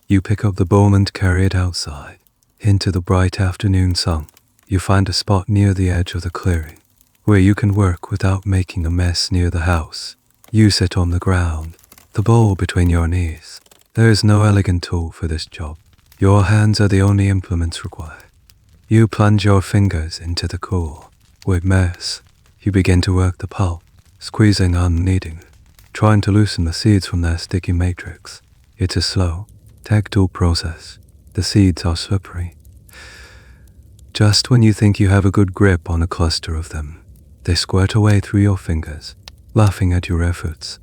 You pick up the bowl and carry it outside, into the bright afternoon sun. You find a spot near the edge of the clearing, where you can work without making a mess near the house. You sit on the ground, the bowl between your knees. There is no elegant tool for this job. Your hands are the only implements required. You plunge your fingers into the cool. With mess, you begin to work the pulp, squeezing and kneading, trying to loosen the seeds from their sticky matrix. It's a slow, tactile process. The seeds are slippery. Just when you think you have a good grip on a cluster of them, they squirt away through your fingers, laughing at your efforts.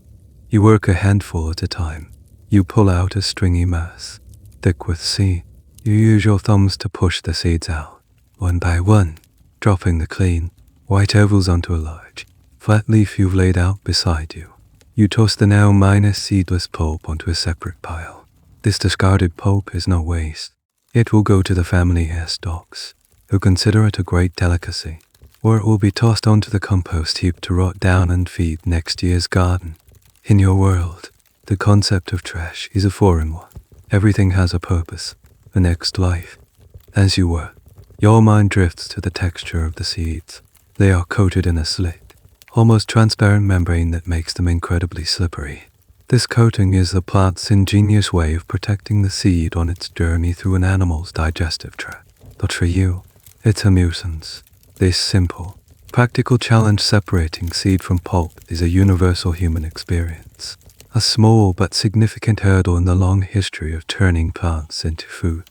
You work a handful at a time. You pull out a stringy mass, thick with seed. You use your thumbs to push the seeds out, one by one, dropping the clean, white ovals onto a large, flat leaf you've laid out beside you. You toss the now minus seedless pulp onto a separate pile. This discarded pulp is no waste. It will go to the family dogs, who consider it a great delicacy, or it will be tossed onto the compost heap to rot down and feed next year's garden. In your world, the concept of trash is a foreign one. Everything has a purpose, a next life. As you work, your mind drifts to the texture of the seeds. They are coated in a slick, almost transparent membrane that makes them incredibly slippery. This coating is the plant's ingenious way of protecting the seed on its journey through an animal's digestive tract. But for you, it's a nuisance. This simple, practical challenge separating seed from pulp is a universal human experience. A small but significant hurdle in the long history of turning plants into food.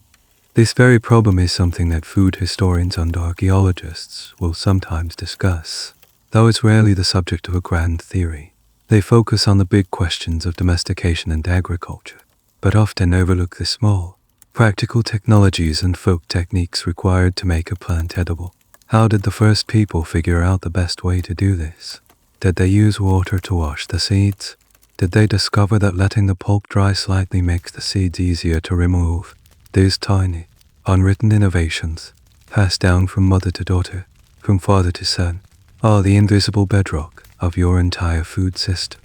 This very problem is something that food historians and archaeologists will sometimes discuss, though it's rarely the subject of a grand theory. They focus on the big questions of domestication and agriculture, but often overlook the small, practical technologies and folk techniques required to make a plant edible. How did the first people figure out the best way to do this? Did they use water to wash the seeds? Did they discover that letting the pulp dry slightly makes the seeds easier to remove? These tiny, unwritten innovations, passed down from mother to daughter, from father to son, are the invisible bedrock of your entire food system.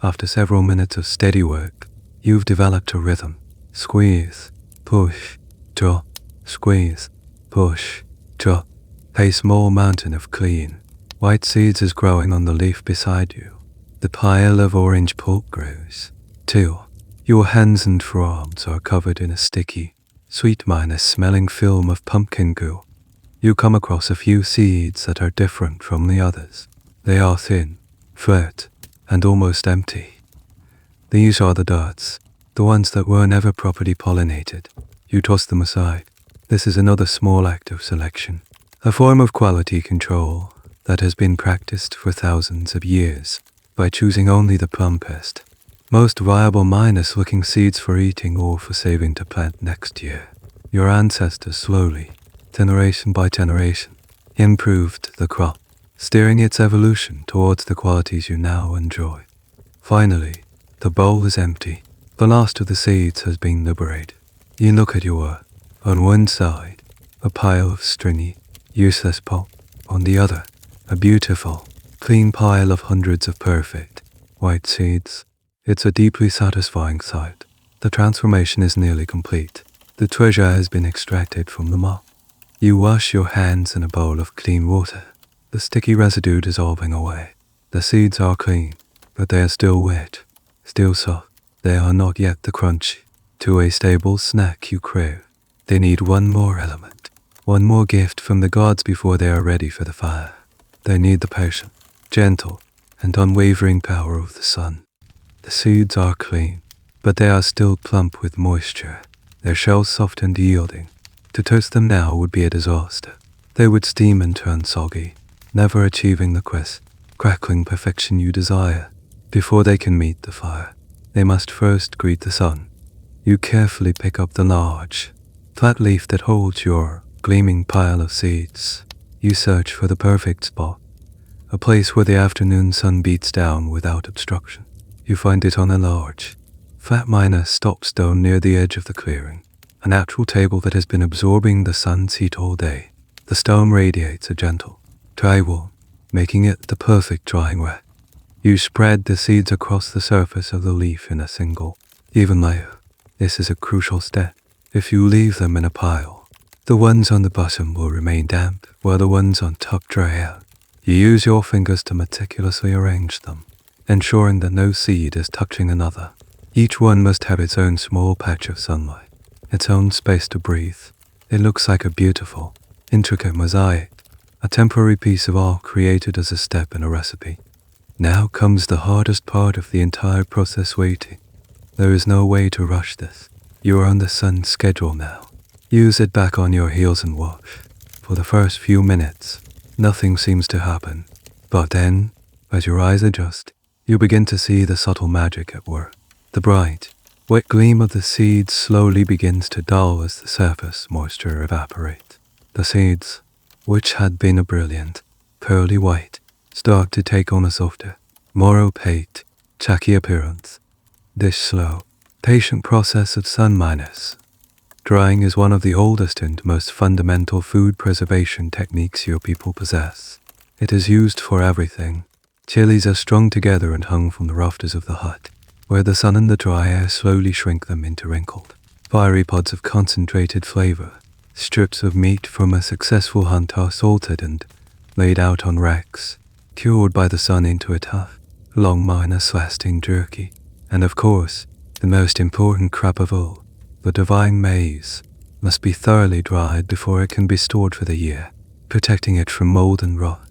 After several minutes of steady work, you've developed a rhythm. Squeeze, push, drop, squeeze, push, drop. A small mountain of clean, white seeds is growing on the leaf beside you. The pile of orange pulp grows. 2. Your hands and forearms are covered in a sticky, sweet-smelling film of pumpkin goo. You come across a few seeds that are different from the others. They are thin, flat, and almost empty. These are the darts, the ones that were never properly pollinated. You toss them aside. This is another small act of selection, a form of quality control that has been practiced for thousands of years by choosing only the plumpest, most viable looking seeds for eating or for saving to plant next year. Your ancestors slowly, generation by generation, improved the crop, steering its evolution towards the qualities you now enjoy. Finally, the bowl is empty. The last of the seeds has been liberated. You look at your work. On one side, a pile of stringy, useless pulp. On the other, a beautiful, clean pile of hundreds of perfect, white seeds. It's a deeply satisfying sight. The transformation is nearly complete. The treasure has been extracted from the mob. You wash your hands in a bowl of clean water, the sticky residue dissolving away. The seeds are clean, but they are still wet, still soft. They are not yet the crunchy, to a stable snack you crave. They need one more element, one more gift from the gods before they are ready for the fire. They need the patient, gentle, and unwavering power of the sun. The seeds are clean, but they are still plump with moisture, their shells soft and yielding. To toast them now would be a disaster. They would steam and turn soggy, never achieving the crackling perfection you desire. Before they can meet the fire, they must first greet the sun. You carefully pick up the large, flat leaf that holds your gleaming pile of seeds. You search for the perfect spot, a place where the afternoon sun beats down without obstruction. You find it on a large, flat stop stone near the edge of the clearing, a natural table that has been absorbing the sun's heat all day. The stone radiates a gentle, dry warmth, making it the perfect drying rack. You spread the seeds across the surface of the leaf in a single, even layer. This is a crucial step. If you leave them in a pile, the ones on the bottom will remain damp, while the ones on top dry out. You use your fingers to meticulously arrange them, ensuring that no seed is touching another. Each one must have its own small patch of sunlight, its own space to breathe. It looks like a beautiful, intricate mosaic, a temporary piece of art created as a step in a recipe. Now comes the hardest part of the entire process: waiting. There is no way to rush this. You are on the sun's schedule now. Use it back on your heels and wash. For the first few minutes, nothing seems to happen. But then, as your eyes adjust, you begin to see the subtle magic at work. The bright, wet gleam of the seeds slowly begins to dull as the surface moisture evaporates. The seeds, which had been a brilliant, pearly white, start to take on a softer, more opaque, chalky appearance. This slow, patient process of sun-minus drying is one of the oldest and most fundamental food preservation techniques your people possess. It is used for everything. Chilies are strung together and hung from the rafters of the hut, where the sun and the dry air slowly shrink them into wrinkled, fiery pods of concentrated flavor. Strips of meat from a successful hunt are salted and laid out on racks, cured by the sun into a tough, long-minus lasting jerky. And of course, the most important crop of all, the divine maize, must be thoroughly dried before it can be stored for the year, protecting it from mold and rot.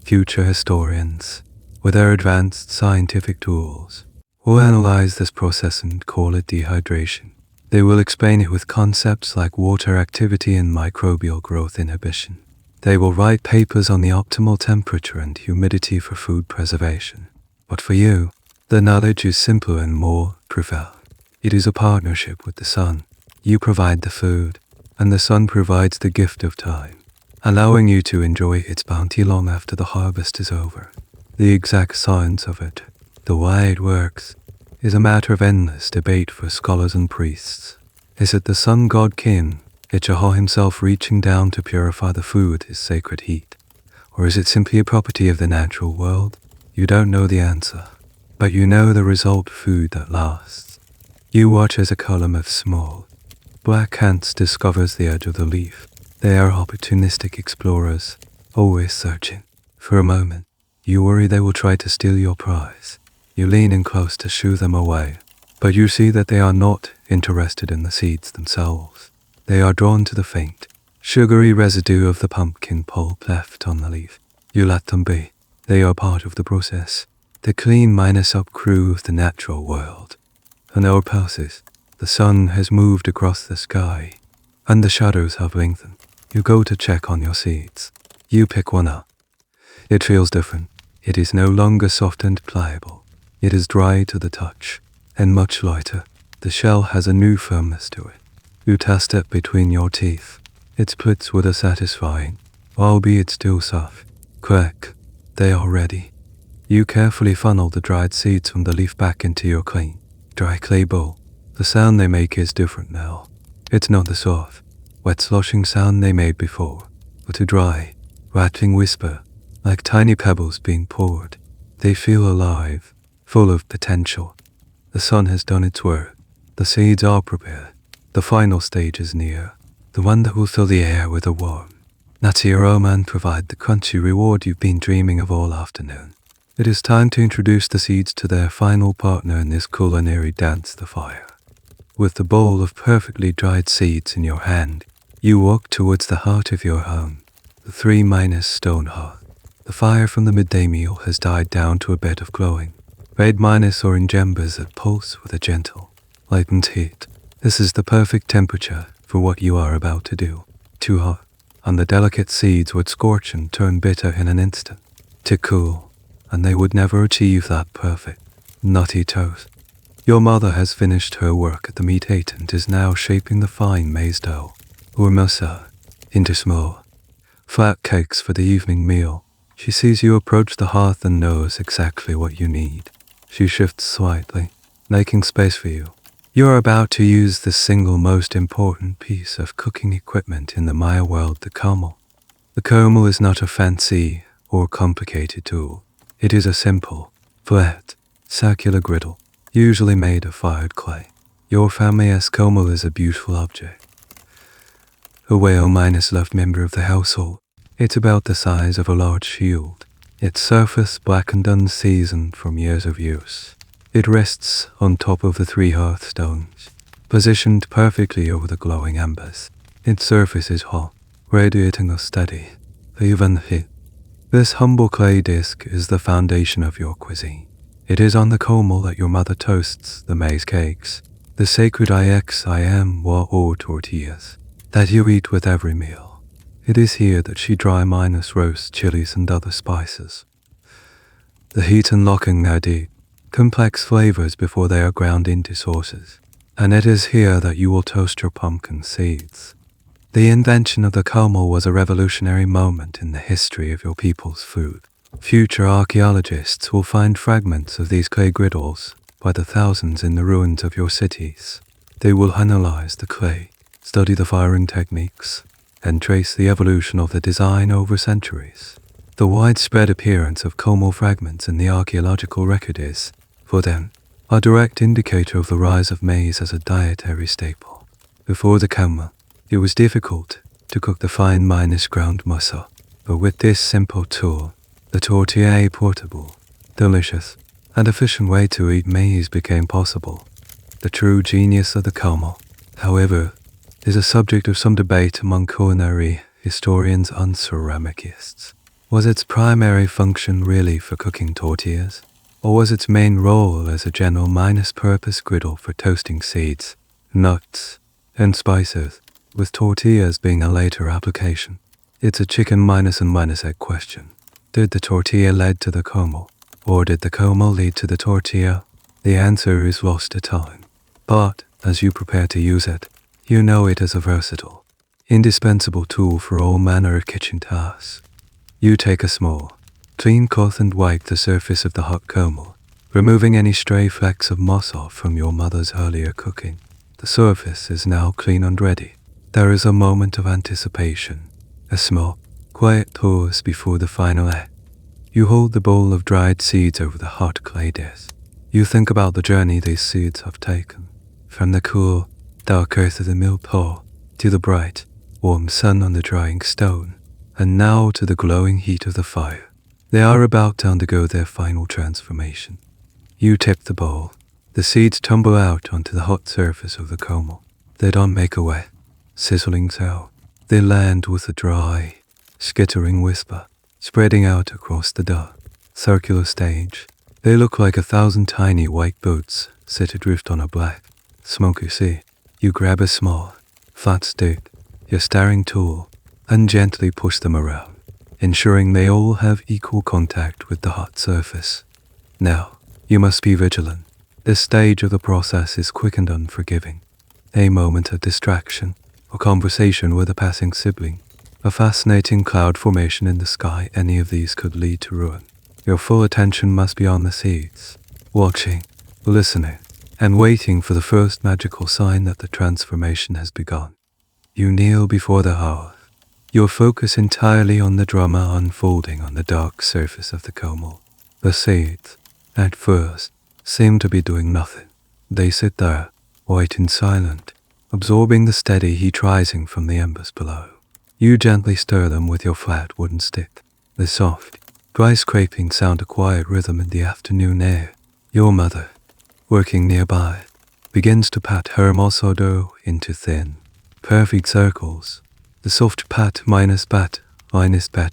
Future historians, with their advanced scientific tools, will analyze this process and call it dehydration. They will explain it with concepts like water activity and microbial growth inhibition. They will write papers on the optimal temperature and humidity for food preservation. But for you, the knowledge is simpler and more profound. It is a partnership with the sun. You provide the food, and the sun provides the gift of time, allowing you to enjoy its bounty long after the harvest is over. The exact science of it, the way it works, is a matter of endless debate for scholars and priests. Is it the sun god kin, Ichaha himself reaching down to purify the food with his sacred heat? Or is it simply a property of the natural world? You don't know the answer, but you know the result: food that lasts. You watch as a column of small, black ants discovers the edge of the leaf. They are opportunistic explorers, always searching. For a moment, you worry they will try to steal your prize. You lean in close to shoo them away, but you see that they are not interested in the seeds themselves. They are drawn to the faint, sugary residue of the pumpkin pulp left on the leaf. You let them be. They are part of the process, the clean minus up crew of the natural world. An hour passes. The sun has moved across the sky, and the shadows have lengthened. You go to check on your seeds. You pick one up. It feels different. It is no longer soft and pliable. It is dry to the touch, and much lighter. The shell has a new firmness to it. You test it between your teeth. It splits with a satisfying, albeit still soft, crack. They are ready. You carefully funnel the dried seeds from the leaf back into your clean, dry clay bowl. The sound they make is different now. It's not the soft, wet sloshing sound they made before, but a dry, rattling whisper, like tiny pebbles being poured. They feel alive, full of potential. The sun has done its work. The seeds are prepared. The final stage is near, the one that will fill the air with a warm, nutty aroma and provide the crunchy reward you've been dreaming of all afternoon. It is time to introduce the seeds to their final partner in this culinary dance, the fire. With the bowl of perfectly dried seeds in your hand, you walk towards the heart of your home, the 3- stone hearth. The fire from the midday meal has died down to a bed of glowing, red-orange embers that pulse with a gentle, lightened heat. This is the perfect temperature for what you are about to do. Too hot, and the delicate seeds would scorch and turn bitter in an instant. Too cool, and they would never achieve that perfect, nutty toast. Your mother has finished her work at the meat heat and is now shaping the fine maize dough, or masa, into small, flat cakes for the evening meal. She sees you approach the hearth and knows exactly what you need. She shifts slightly, making space for you. You are about to use the single most important piece of cooking equipment in the Maya world, the camel. The camel is not a fancy, or complicated tool. It is a simple, flat, circular griddle, usually made of fired clay. Your family's como is a beautiful object. A well-loved member of the household. It's about the size of a large shield. Its surface blackened unseasoned from years of use. It rests on top of the 3 hearthstones, positioned perfectly over the glowing embers. Its surface is hot, radiating a steady, even heat. This humble clay disc is the foundation of your cuisine. It is on the como that your mother toasts the maize cakes, the sacred IXIM or tortillas, that you eat with every meal. It is here that she roasts chilies and other spices. The heat unlocking their deep, complex flavors before they are ground into sauces. And it is here that you will toast your pumpkin seeds. The invention of the como was a revolutionary moment in the history of your people's food. Future archaeologists will find fragments of these clay griddles by the thousands in the ruins of your cities. They will analyze the clay, study the firing techniques, and trace the evolution of the design over centuries. The widespread appearance of como fragments in the archaeological record is, for them, a direct indicator of the rise of maize as a dietary staple. Before the como, it was difficult to cook the fine ground masa, but with this simple tool, the tortilla, a portable, delicious, and efficient way to eat maize became possible. The true genius of the como, however, is a subject of some debate among culinary historians and ceramicists. Was its primary function really for cooking tortillas, or was its main role as a general purpose griddle for toasting seeds, nuts, and spices, with tortillas being a later application? It's a chicken and egg question. Did the tortilla lead to the como, or did the como lead to the tortilla? The answer is lost to time. But, as you prepare to use it, you know it is a versatile, indispensable tool for all manner of kitchen tasks. You take a small, clean cloth and wipe the surface of the hot como, removing any stray flecks of moss off from your mother's earlier cooking. The surface is now clean and ready. There is a moment of anticipation, a small, quiet pause before the final act. You hold the bowl of dried seeds over the hot clay disc. You think about the journey these seeds have taken, from the cool, dark earth of the mill pole to the bright, warm sun on the drying stone, and now to the glowing heat of the fire. They are about to undergo their final transformation. You tip the bowl. The seeds tumble out onto the hot surface of the como. They don't make a wet, sizzling sound. They land with a dry, skittering whisper, spreading out across the dark, circular stage. They look like 1,000 tiny white boats set adrift on a black, smoky sea. You grab a small, flat stick, your staring tool, and gently push them around, ensuring they all have equal contact with the hot surface. Now, you must be vigilant. This stage of the process is quick and unforgiving. A moment of distraction, a conversation with a passing sibling, a fascinating cloud formation in the sky, any of these could lead to ruin. Your full attention must be on the seeds, watching, listening, and waiting for the first magical sign that the transformation has begun. You kneel before the hearth, your focus entirely on the drama unfolding on the dark surface of the como. The seeds, at first, seem to be doing nothing. They sit there, white and silent, absorbing the steady heat rising from the embers below. You gently stir them with your flat wooden stick. The soft, dry scraping sound a quiet rhythm in the afternoon air. Your mother, working nearby, begins to pat her mosso dough into thin, perfect circles. The soft pat minus pat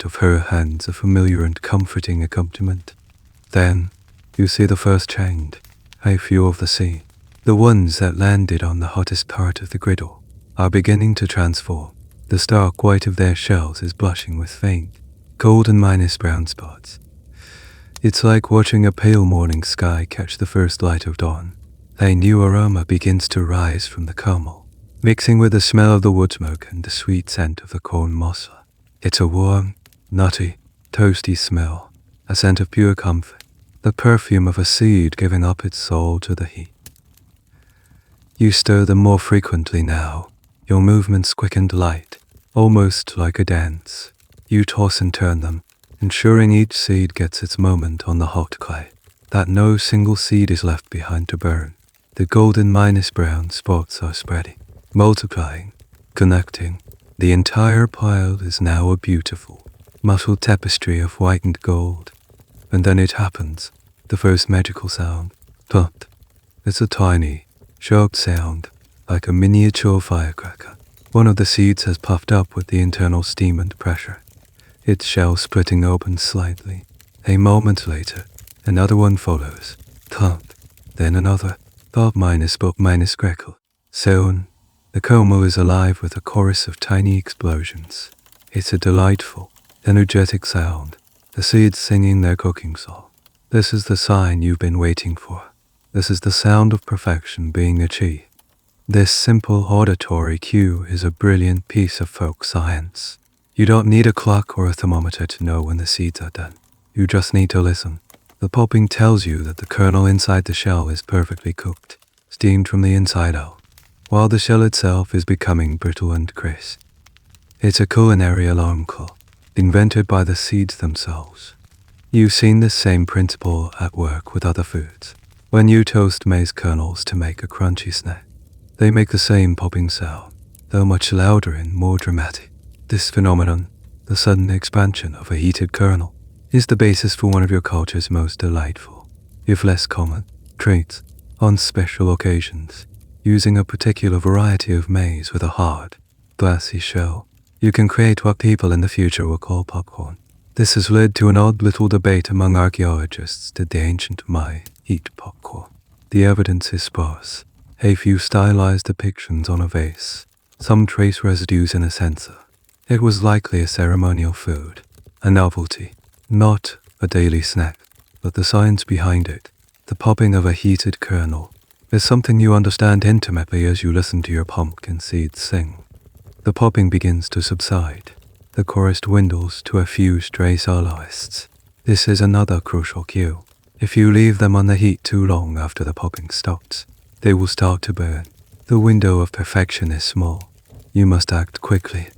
of her hands, a familiar and comforting accompaniment. Then, you see the first change, a few of the seed. The ones that landed on the hottest part of the griddle are beginning to transform. The stark white of their shells is blushing with faint, golden brown spots. It's like watching a pale morning sky catch the first light of dawn. A new aroma begins to rise from the como, mixing with the smell of the wood smoke and the sweet scent of the corn mossa. It's a warm, nutty, toasty smell, a scent of pure comfort, the perfume of a seed giving up its soul to the heat. You stir them more frequently now, your movements quick and light, almost like a dance. You toss and turn them, ensuring each seed gets its moment on the hot clay, that no single seed is left behind to burn. The golden minus brown spots are spreading, multiplying, connecting. The entire pile is now a beautiful, mottled tapestry of whitened gold. And then it happens, the first magical sound, plop. It's a tiny, sharp sound, like a miniature firecracker. One of the seeds has puffed up with the internal steam and pressure, its shell splitting open slightly. A moment later, another one follows, plop, then another, pop minus crackle. Soon, the como is alive with a chorus of tiny explosions. It's a delightful, energetic sound, the seeds singing their cooking song. This is the sign you've been waiting for. This is the sound of perfection being achieved. This simple auditory cue is a brilliant piece of folk science. You don't need a clock or a thermometer to know when the seeds are done. You just need to listen. The popping tells you that the kernel inside the shell is perfectly cooked, steamed from the inside out, while the shell itself is becoming brittle and crisp. It's a culinary alarm clock, invented by the seeds themselves. You've seen this same principle at work with other foods. When you toast maize kernels to make a crunchy snack, they make the same popping sound, though much louder and more dramatic. This phenomenon, the sudden expansion of a heated kernel, is the basis for one of your culture's most delightful, if less common, traits. On special occasions, using a particular variety of maize with a hard, glassy shell, you can create what people in the future will call popcorn. This has led to an odd little debate among archaeologists: did the ancient Maya eat popcorn? The evidence is sparse. A few stylized depictions on a vase, some trace residues in a censer. It was likely a ceremonial food, a novelty, not a daily snack, but the science behind it, the popping of a heated kernel, is something you understand intimately as you listen to your pumpkin seeds sing. The popping begins to subside. The chorus dwindles to a few stray soloists. This is another crucial cue. If you leave them on the heat too long after the popping stops, they will start to burn. The window of perfection is small. You must act quickly.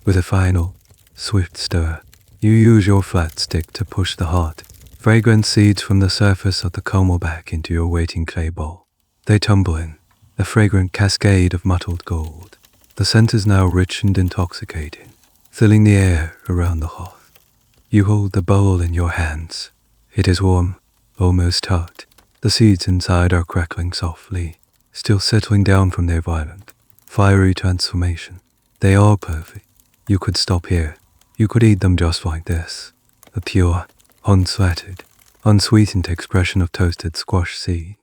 With a final, swift stir, you use your flat stick to push the hot, fragrant seeds from the surface of the como back into your waiting clay bowl. They tumble in, a fragrant cascade of mottled gold. The scent is now rich and intoxicating, filling the air around the hearth. You hold the bowl in your hands. It is warm, almost hot. The seeds inside are crackling softly, still settling down from their violent, fiery transformation. They are perfect. You could stop here. You could eat them just like this. A pure, unsweated, unsweetened expression of toasted squash seed.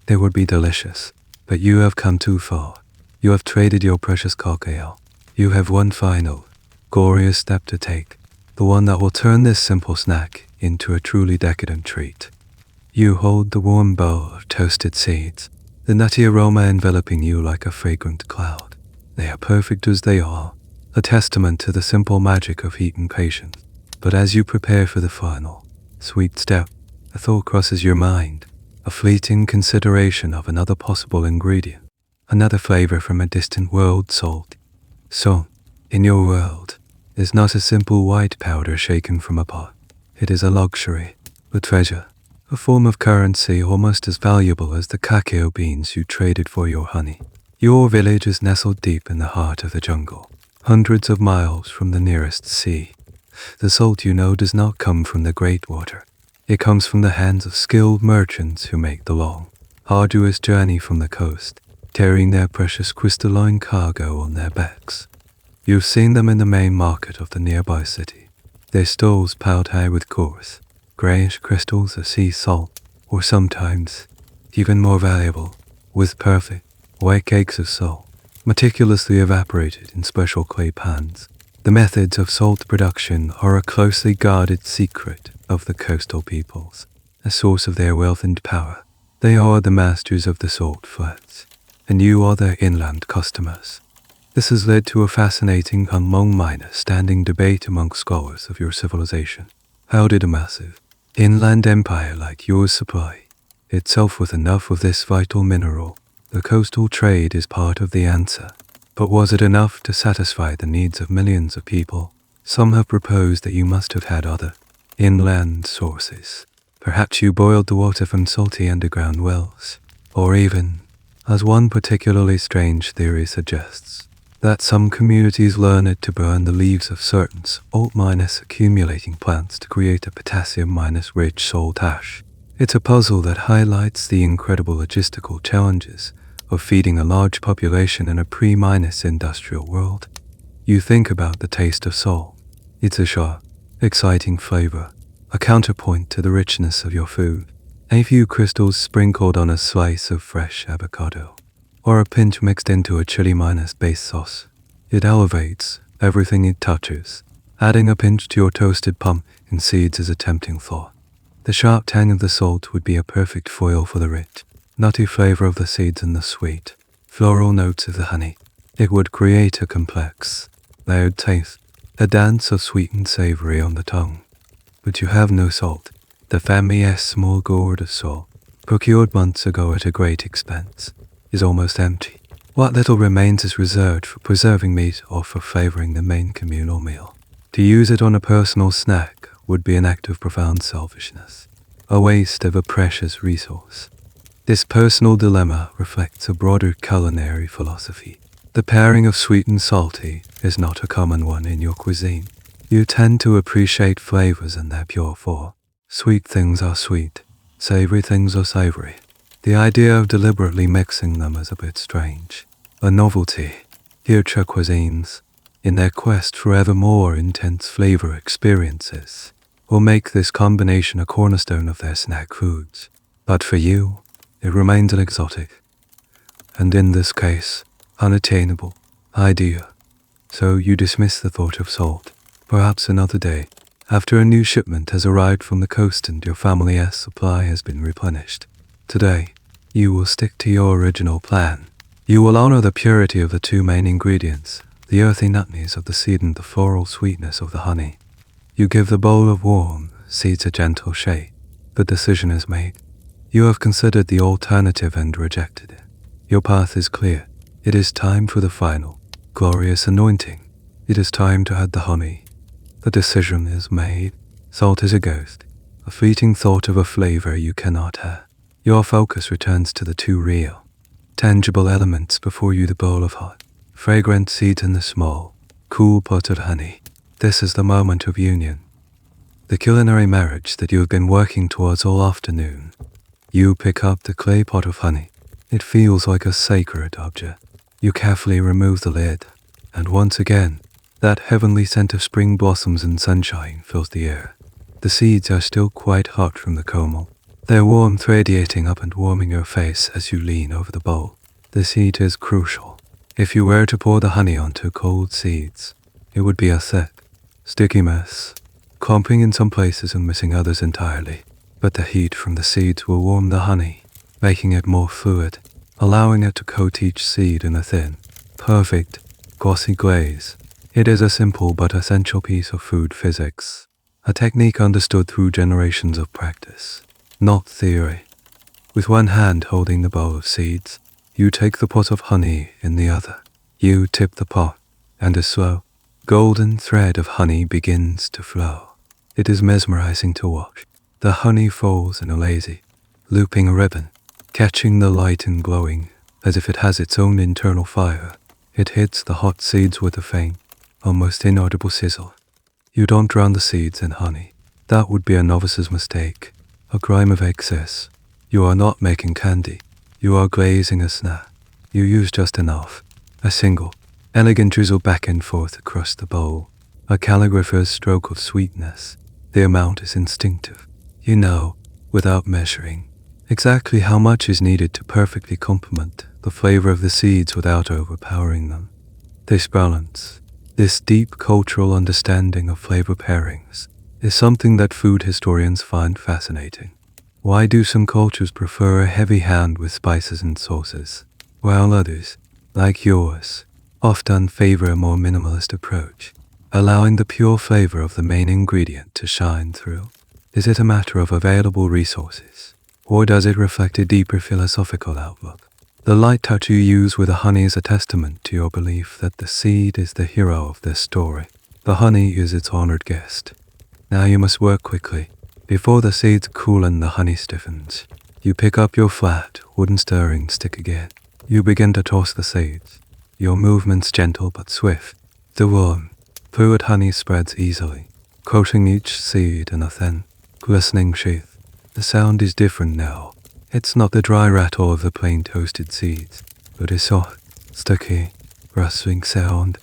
They would be delicious, but you have come too far. You have traded your precious cacao. You have one final, glorious step to take, the one that will turn this simple snack into a truly decadent treat. You hold the warm bowl of toasted seeds, the nutty aroma enveloping you like a fragrant cloud. They are perfect as they are, a testament to the simple magic of heat and patience. But as you prepare for the final, sweet step, a thought crosses your mind, a fleeting consideration of another possible ingredient, another flavor from a distant world: salt. Salt, in your world, is not a simple white powder shaken from a pot. It is a luxury, a treasure, a form of currency almost as valuable as the cacao beans you traded for your honey. Your village is nestled deep in the heart of the jungle, hundreds of miles from the nearest sea. The salt you know does not come from the great water. It comes from the hands of skilled merchants who make the long, arduous journey from the coast, carrying their precious crystalline cargo on their backs. You've seen them in the main market of the nearby city, their stalls piled high with coarse, grayish crystals of sea salt, or sometimes, even more valuable, with perfect, white cakes of salt, meticulously evaporated in special clay pans. The methods of salt production are a closely guarded secret of the coastal peoples, a source of their wealth and power. They are the masters of the salt flats, and you are their inland customers. This has led to a fascinating and long-minor standing debate among scholars of your civilization. How did a massive, inland empire like yours supply itself with enough of this vital mineral? The coastal trade is part of the answer, but was it enough to satisfy the needs of millions of people? Some have proposed that you must have had other, inland sources. Perhaps you boiled the water from salty underground wells, or even, as one particularly strange theory suggests, that some communities learn it to burn the leaves of certain salt-accumulating plants to create a potassium-rich salt ash. It's a puzzle that highlights the incredible logistical challenges of feeding a large population in a pre-industrial world. You think about the taste of salt. It's a sharp, exciting flavor, a counterpoint to the richness of your food. A few crystals sprinkled on a slice of fresh avocado, or a pinch mixed into a chili-based sauce. It elevates everything it touches. Adding a pinch to your toasted pumpkin seeds is a tempting thought. The sharp tang of the salt would be a perfect foil for the rich, nutty flavor of the seeds and the sweet, floral notes of the honey. It would create a complex, layered taste, a dance of sweet and savory on the tongue. But you have no salt. The family's small gourd of salt, procured months ago at a great expense, is almost empty. What little remains is reserved for preserving meat or for flavoring the main communal meal. To use it on a personal snack would be an act of profound selfishness, a waste of a precious resource. This personal dilemma reflects a broader culinary philosophy. The pairing of sweet and salty is not a common one in your cuisine. You tend to appreciate flavors in their pure form. Sweet things are sweet, savory things are savory. The idea of deliberately mixing them is a bit strange. A novelty. Future cuisines, in their quest for ever more intense flavor experiences, will make this combination a cornerstone of their snack foods. But for you, it remains an exotic, and in this case, unattainable idea. So you dismiss the thought of salt. Perhaps another day, after a new shipment has arrived from the coast and your family's supply has been replenished. Today, you will stick to your original plan. You will honor the purity of the two main ingredients, the earthy nuttiness of the seed and the floral sweetness of the honey. You give the bowl of warm seeds a gentle shake. The decision is made. You have considered the alternative and rejected it. Your path is clear. It is time for the final, glorious anointing. It is time to add the honey. The decision is made. Salt is a ghost, a fleeting thought of a flavor you cannot have. Your focus returns to the two real, tangible elements before you: the bowl of hot, fragrant seeds and the small, cool pot of honey. This is the moment of union, the culinary marriage that you have been working towards all afternoon. You pick up the clay pot of honey. It feels like a sacred object. You carefully remove the lid, and once again, that heavenly scent of spring blossoms and sunshine fills the air. The seeds are still quite hot from the comb, their warmth radiating up and warming your face as you lean over the bowl. This heat is crucial. If you were to pour the honey onto cold seeds, it would be a thick, sticky mess, clumping in some places and missing others entirely. But the heat from the seeds will warm the honey, making it more fluid, allowing it to coat each seed in a thin, perfect, glossy glaze. It is a simple but essential piece of food physics, a technique understood through generations of practice, not theory. With one hand holding the bowl of seeds, you take the pot of honey in the other. You tip the pot, and a slow, golden thread of honey begins to flow. It is mesmerizing to watch. The honey falls in a lazy, looping ribbon, catching the light and glowing as if it has its own internal fire. It hits the hot seeds with a faint, almost inaudible sizzle. You don't drown the seeds in honey. That would be a novice's mistake, a crime of excess. You are not making candy. You are glazing a snack. You use just enough. A single, elegant drizzle back and forth across the bowl. A calligrapher's stroke of sweetness. The amount is instinctive. You know, without measuring, exactly how much is needed to perfectly complement the flavor of the seeds without overpowering them. This balance, this deep cultural understanding of flavor pairings, is something that food historians find fascinating. Why do some cultures prefer a heavy hand with spices and sauces, while others, like yours, often favor a more minimalist approach, allowing the pure flavor of the main ingredient to shine through? Is it a matter of available resources, or does it reflect a deeper philosophical outlook? The light touch you use with the honey is a testament to your belief that the seed is the hero of this story. The honey is its honored guest. Now you must work quickly, before the seeds cool and the honey stiffens. You pick up your flat, wooden stirring stick again. You begin to toss the seeds. Your movements gentle but swift. The warm, fluid honey spreads easily, coating each seed in a thin, glistening sheath. The sound is different now. It's not the dry rattle of the plain toasted seeds, but a soft, sticky, rustling sound.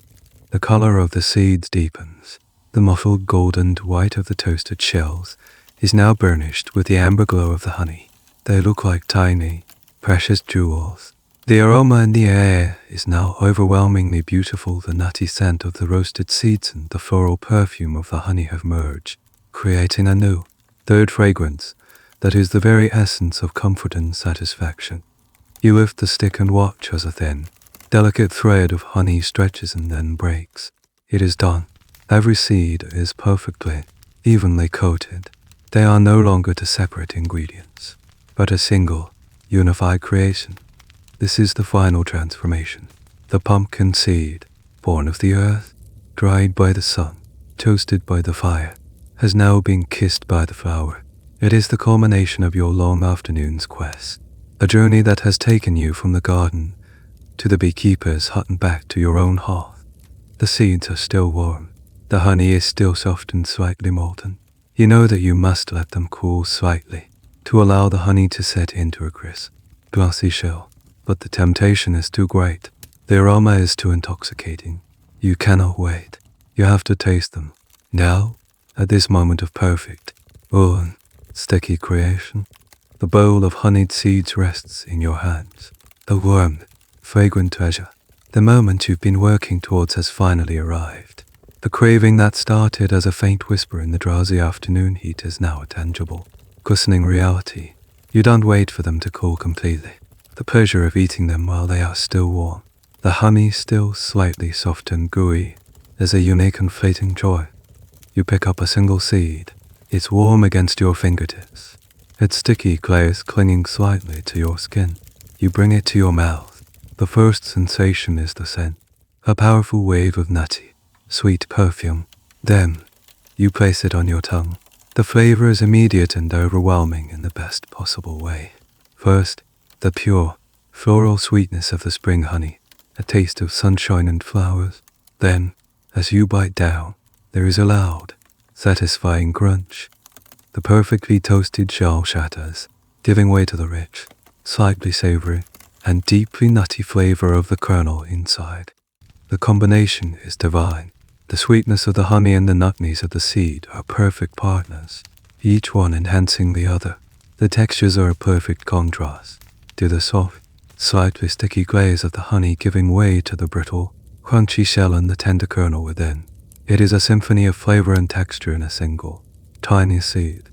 The color of the seeds deepens. The muffled golden white of the toasted shells is now burnished with the amber glow of the honey. They look like tiny, precious jewels. The aroma in the air is now overwhelmingly beautiful. The nutty scent of the roasted seeds and the floral perfume of the honey have merged, creating a new, third fragrance that is the very essence of comfort and satisfaction. You lift the stick and watch as a thin, delicate thread of honey stretches and then breaks. It is done. Every seed is perfectly, evenly coated. They are no longer two separate ingredients, but a single, unified creation. This is the final transformation. The pumpkin seed, born of the earth, dried by the sun, toasted by the fire, has now been kissed by the flower. It is the culmination of your long afternoon's quest, a journey that has taken you from the garden to the beekeeper's hut and back to your own hearth. The seeds are still warm. The honey is still soft and slightly molten. You know that you must let them cool slightly to allow the honey to set into a crisp, glossy shell. But the temptation is too great. The aroma is too intoxicating. You cannot wait. You have to taste them. Now, at this moment of perfect, warm, sticky creation, the bowl of honeyed seeds rests in your hands. The warm, fragrant treasure. The moment you've been working towards has finally arrived. The craving that started as a faint whisper in the drowsy afternoon heat is now a tangible, glistening reality. You don't wait for them to cool completely. The pleasure of eating them while they are still warm, the honey still slightly soft and gooey, is a unique and fleeting joy. You pick up a single seed. It's warm against your fingertips. Its sticky glaze clinging slightly to your skin. You bring it to your mouth. The first sensation is the scent, a powerful wave of nutty, sweet perfume. Then, you place it on your tongue. The flavor is immediate and overwhelming in the best possible way. First, the pure, floral sweetness of the spring honey, a taste of sunshine and flowers. Then, as you bite down, there is a loud, satisfying crunch. The perfectly toasted shell shatters, giving way to the rich, slightly savory, and deeply nutty flavor of the kernel inside. The combination is divine. The sweetness of the honey and the nuttiness of the seed are perfect partners, each one enhancing the other. The textures are a perfect contrast to the soft, slightly sticky glaze of the honey giving way to the brittle, crunchy shell and the tender kernel within. It is a symphony of flavor and texture in a single, tiny seed.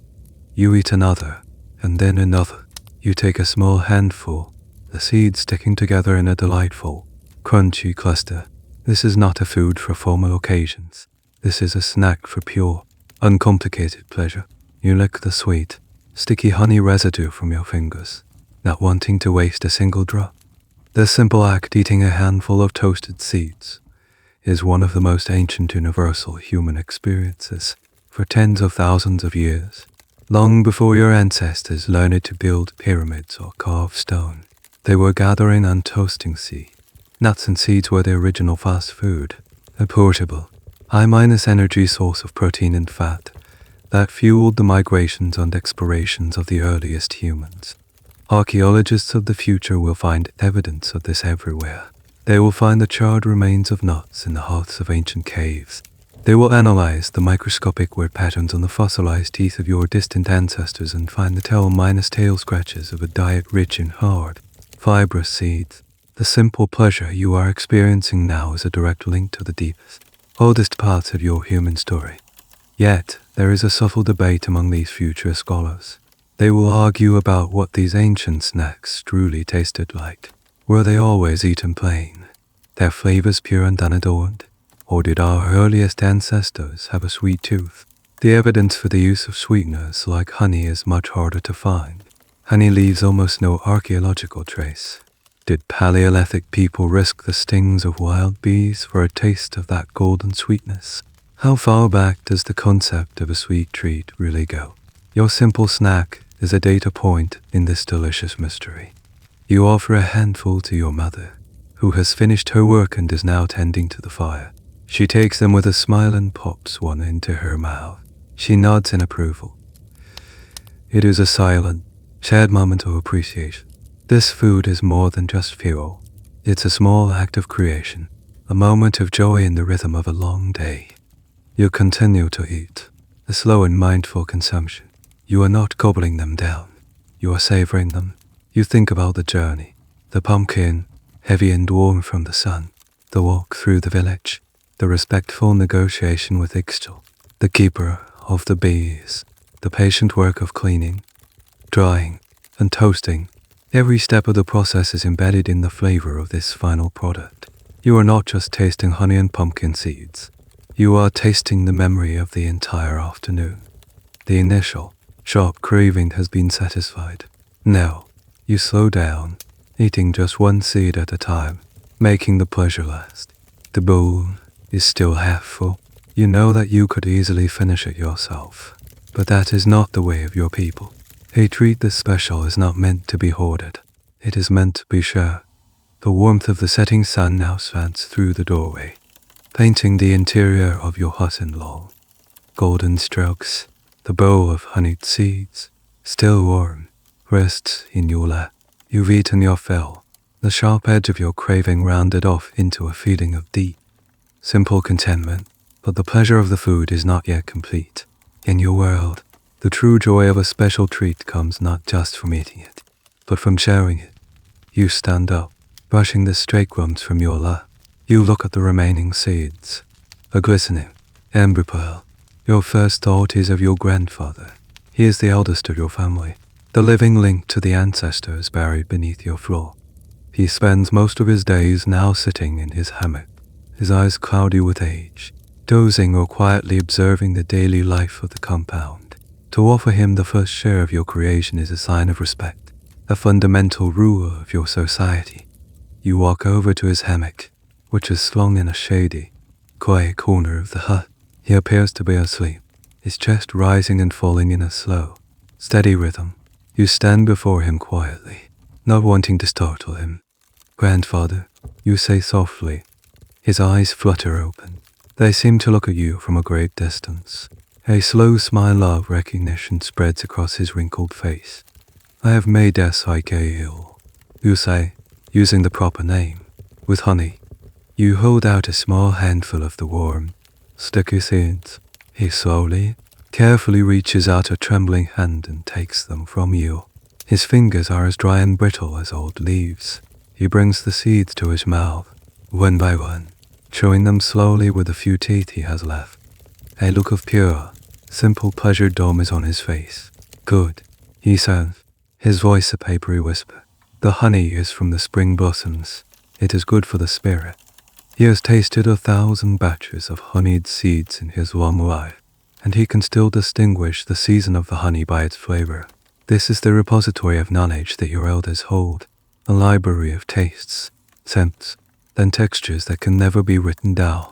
You eat another, and then another. You take a small handful, the seeds sticking together in a delightful, crunchy cluster. This is not a food for formal occasions. This is a snack for pure, uncomplicated pleasure. You lick the sweet, sticky honey residue from your fingers, not wanting to waste a single drop. The simple act, eating a handful of toasted seeds, is one of the most ancient universal human experiences. For tens of thousands of years, long before your ancestors learned to build pyramids or carve stone, they were gathering and toasting seed. Nuts and seeds were the original fast food, a portable, high-energy source of protein and fat that fueled the migrations and explorations of the earliest humans. Archaeologists of the future will find evidence of this everywhere. They will find the charred remains of nuts in the hearts of ancient caves. They will analyze the microscopic wear patterns on the fossilized teeth of your distant ancestors and find the tail scratches of a diet rich in hard, fibrous seeds. The simple pleasure you are experiencing now is a direct link to the deepest, oldest parts of your human story. Yet, there is a subtle debate among these future scholars. They will argue about what these ancient snacks truly tasted like. Were they always eaten plain, their flavors pure and unadorned? Or did our earliest ancestors have a sweet tooth? The evidence for the use of sweeteners like honey is much harder to find. Honey leaves almost no archaeological trace. Did Paleolithic people risk the stings of wild bees for a taste of that golden sweetness? How far back does the concept of a sweet treat really go? Your simple snack is a data point in this delicious mystery. You offer a handful to your mother, who has finished her work and is now tending to the fire. She takes them with a smile and pops one into her mouth. She nods in approval. It is a silent, shared moment of appreciation. This food is more than just fuel. It's a small act of creation, a moment of joy in the rhythm of a long day. You continue to eat, a slow and mindful consumption. You are not gobbling them down. You are savoring them. You think about the journey, the pumpkin, heavy and warm from the sun, the walk through the village, the respectful negotiation with Ixchel, the keeper of the bees, the patient work of cleaning, drying, and toasting. Every step of the process is embedded in the flavor of this final product. You are not just tasting honey and pumpkin seeds. You are tasting the memory of the entire afternoon. The initial, sharp craving has been satisfied. Now, you slow down, eating just one seed at a time, making the pleasure last. The bowl is still half full. You know that you could easily finish it yourself, but that is not the way of your people. A treat this special is not meant to be hoarded. It is meant to be shared. The warmth of the setting sun now slants through the doorway, painting the interior of your hut-in-law. Golden strokes, the bowl of honeyed seeds, still warm, rests in your lap. You've eaten your fill, the sharp edge of your craving rounded off into a feeling of deep, simple contentment, but the pleasure of the food is not yet complete. In your world, the true joy of a special treat comes not just from eating it, but from sharing it. You stand up, brushing the stray crumbs from your lap. You look at the remaining seeds, a glistening amber pearl. Your first thought is of your grandfather. He is the eldest of your family, the living link to the ancestors buried beneath your floor. He spends most of his days now sitting in his hammock, his eyes cloudy with age, dozing or quietly observing the daily life of the compound. To offer him the first share of your creation is a sign of respect, a fundamental rule of your society. You walk over to his hammock, which is slung in a shady, quiet corner of the hut. He appears to be asleep, his chest rising and falling in a slow, steady rhythm. You stand before him quietly, not wanting to startle him. "Grandfather," you say softly. His eyes flutter open. They seem to look at you from a great distance. A slow smile of recognition spreads across his wrinkled face. "I have made S.I.K.L.," you say, using the proper name. With honey, you hold out a small handful of the warm, sticky seeds. He slowly, carefully reaches out a trembling hand and takes them from you. His fingers are as dry and brittle as old leaves. He brings the seeds to his mouth, one by one, chewing them slowly with the few teeth he has left. A look of pure, simple pleasure dawns on his face. "Good," he says, his voice a papery whisper. "The honey is from the spring blossoms. It is good for the spirit." He has tasted 1,000 batches of honeyed seeds in his long life, and he can still distinguish the season of the honey by its flavor. This is the repository of knowledge that your elders hold, a library of tastes, scents, and textures that can never be written down.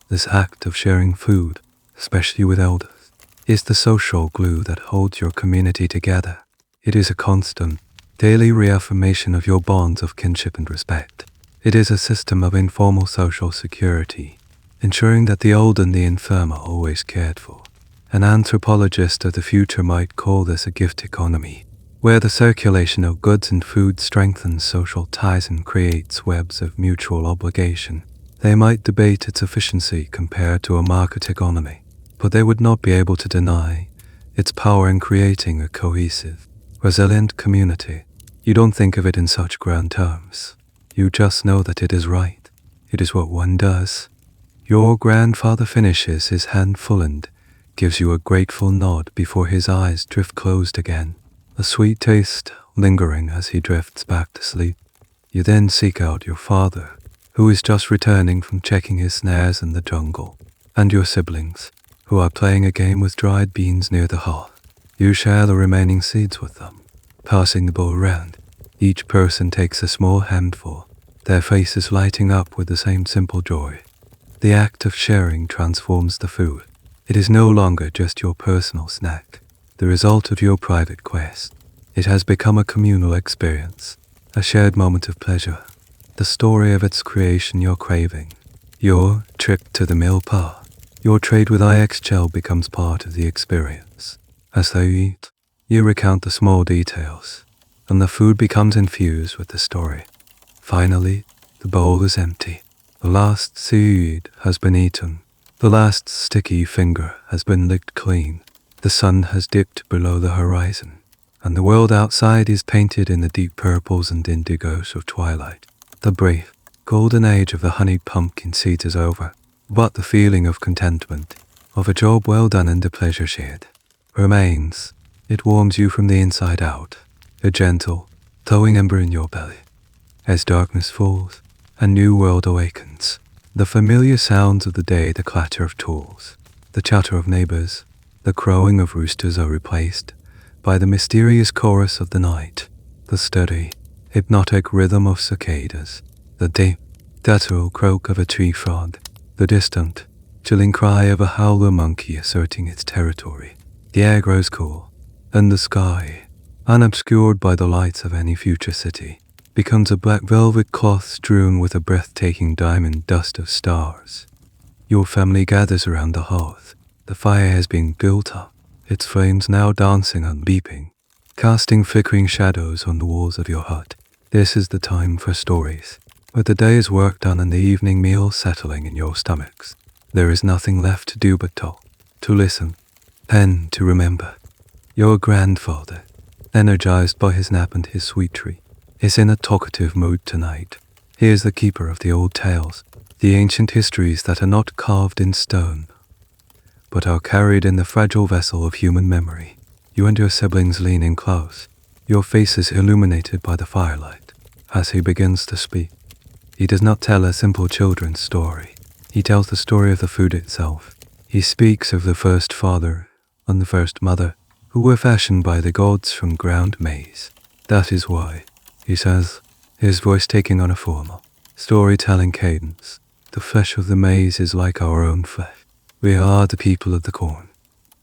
This act of sharing food, especially with elders, is the social glue that holds your community together. It is a constant, daily reaffirmation of your bonds of kinship and respect. It is a system of informal social security, ensuring that the old and the infirm are always cared for. An anthropologist of the future might call this a gift economy, where the circulation of goods and food strengthens social ties and creates webs of mutual obligation. They might debate its efficiency compared to a market economy, but they would not be able to deny its power in creating a cohesive, resilient community. You don't think of it in such grand terms. You just know that it is right. It is what one does. Your grandfather finishes his hand full and gives you a grateful nod before his eyes drift closed again, a sweet taste lingering as he drifts back to sleep. You then seek out your father, who is just returning from checking his snares in the jungle, and your siblings, who are playing a game with dried beans near the hearth. You share the remaining seeds with them, passing the bowl around. Each person takes a small handful, their faces lighting up with the same simple joy. The act of sharing transforms the food. It is no longer just your personal snack, the result of your private quest. It has become a communal experience, a shared moment of pleasure, the story of its creation you're craving. Your trip to the mill pa, your trade with IXL becomes part of the experience. As they eat, you recount the small details, and the food becomes infused with the story. Finally, the bowl is empty. The last seed has been eaten. The last sticky finger has been licked clean. The sun has dipped below the horizon, and the world outside is painted in the deep purples and indigos of twilight. The brief, golden age of the honeyed pumpkin seeds is over, but the feeling of contentment, of a job well done and a pleasure shared, remains. It warms you from the inside out, a gentle, glowing ember in your belly. As darkness falls, a new world awakens. The familiar sounds of the day, the clatter of tools, the chatter of neighbors, the crowing of roosters are replaced by the mysterious chorus of the night, the steady, hypnotic rhythm of cicadas, the deep, guttural croak of a tree frog, the distant, chilling cry of a howler monkey asserting its territory. The air grows cool, and the sky, unobscured by the lights of any future city, becomes a black velvet cloth strewn with a breathtaking diamond dust of stars. Your family gathers around the hearth. The fire has been built up, its flames now dancing and beeping, casting flickering shadows on the walls of your hut. This is the time for stories. With the day's work done and the evening meal settling in your stomachs, there is nothing left to do but talk, to listen, and to remember. Your grandfather, energized by his nap and his sweet tree, is in a talkative mood tonight. He is the keeper of the old tales, the ancient histories that are not carved in stone, but are carried in the fragile vessel of human memory. You and your siblings lean in close, your faces illuminated by the firelight. As he begins to speak, he does not tell a simple children's story. He tells the story of the food itself. He speaks of the first father and the first mother, who were fashioned by the gods from ground maize. That is why, he says, his voice taking on a formal, storytelling cadence, the flesh of the maize is like our own flesh. We are the people of the corn.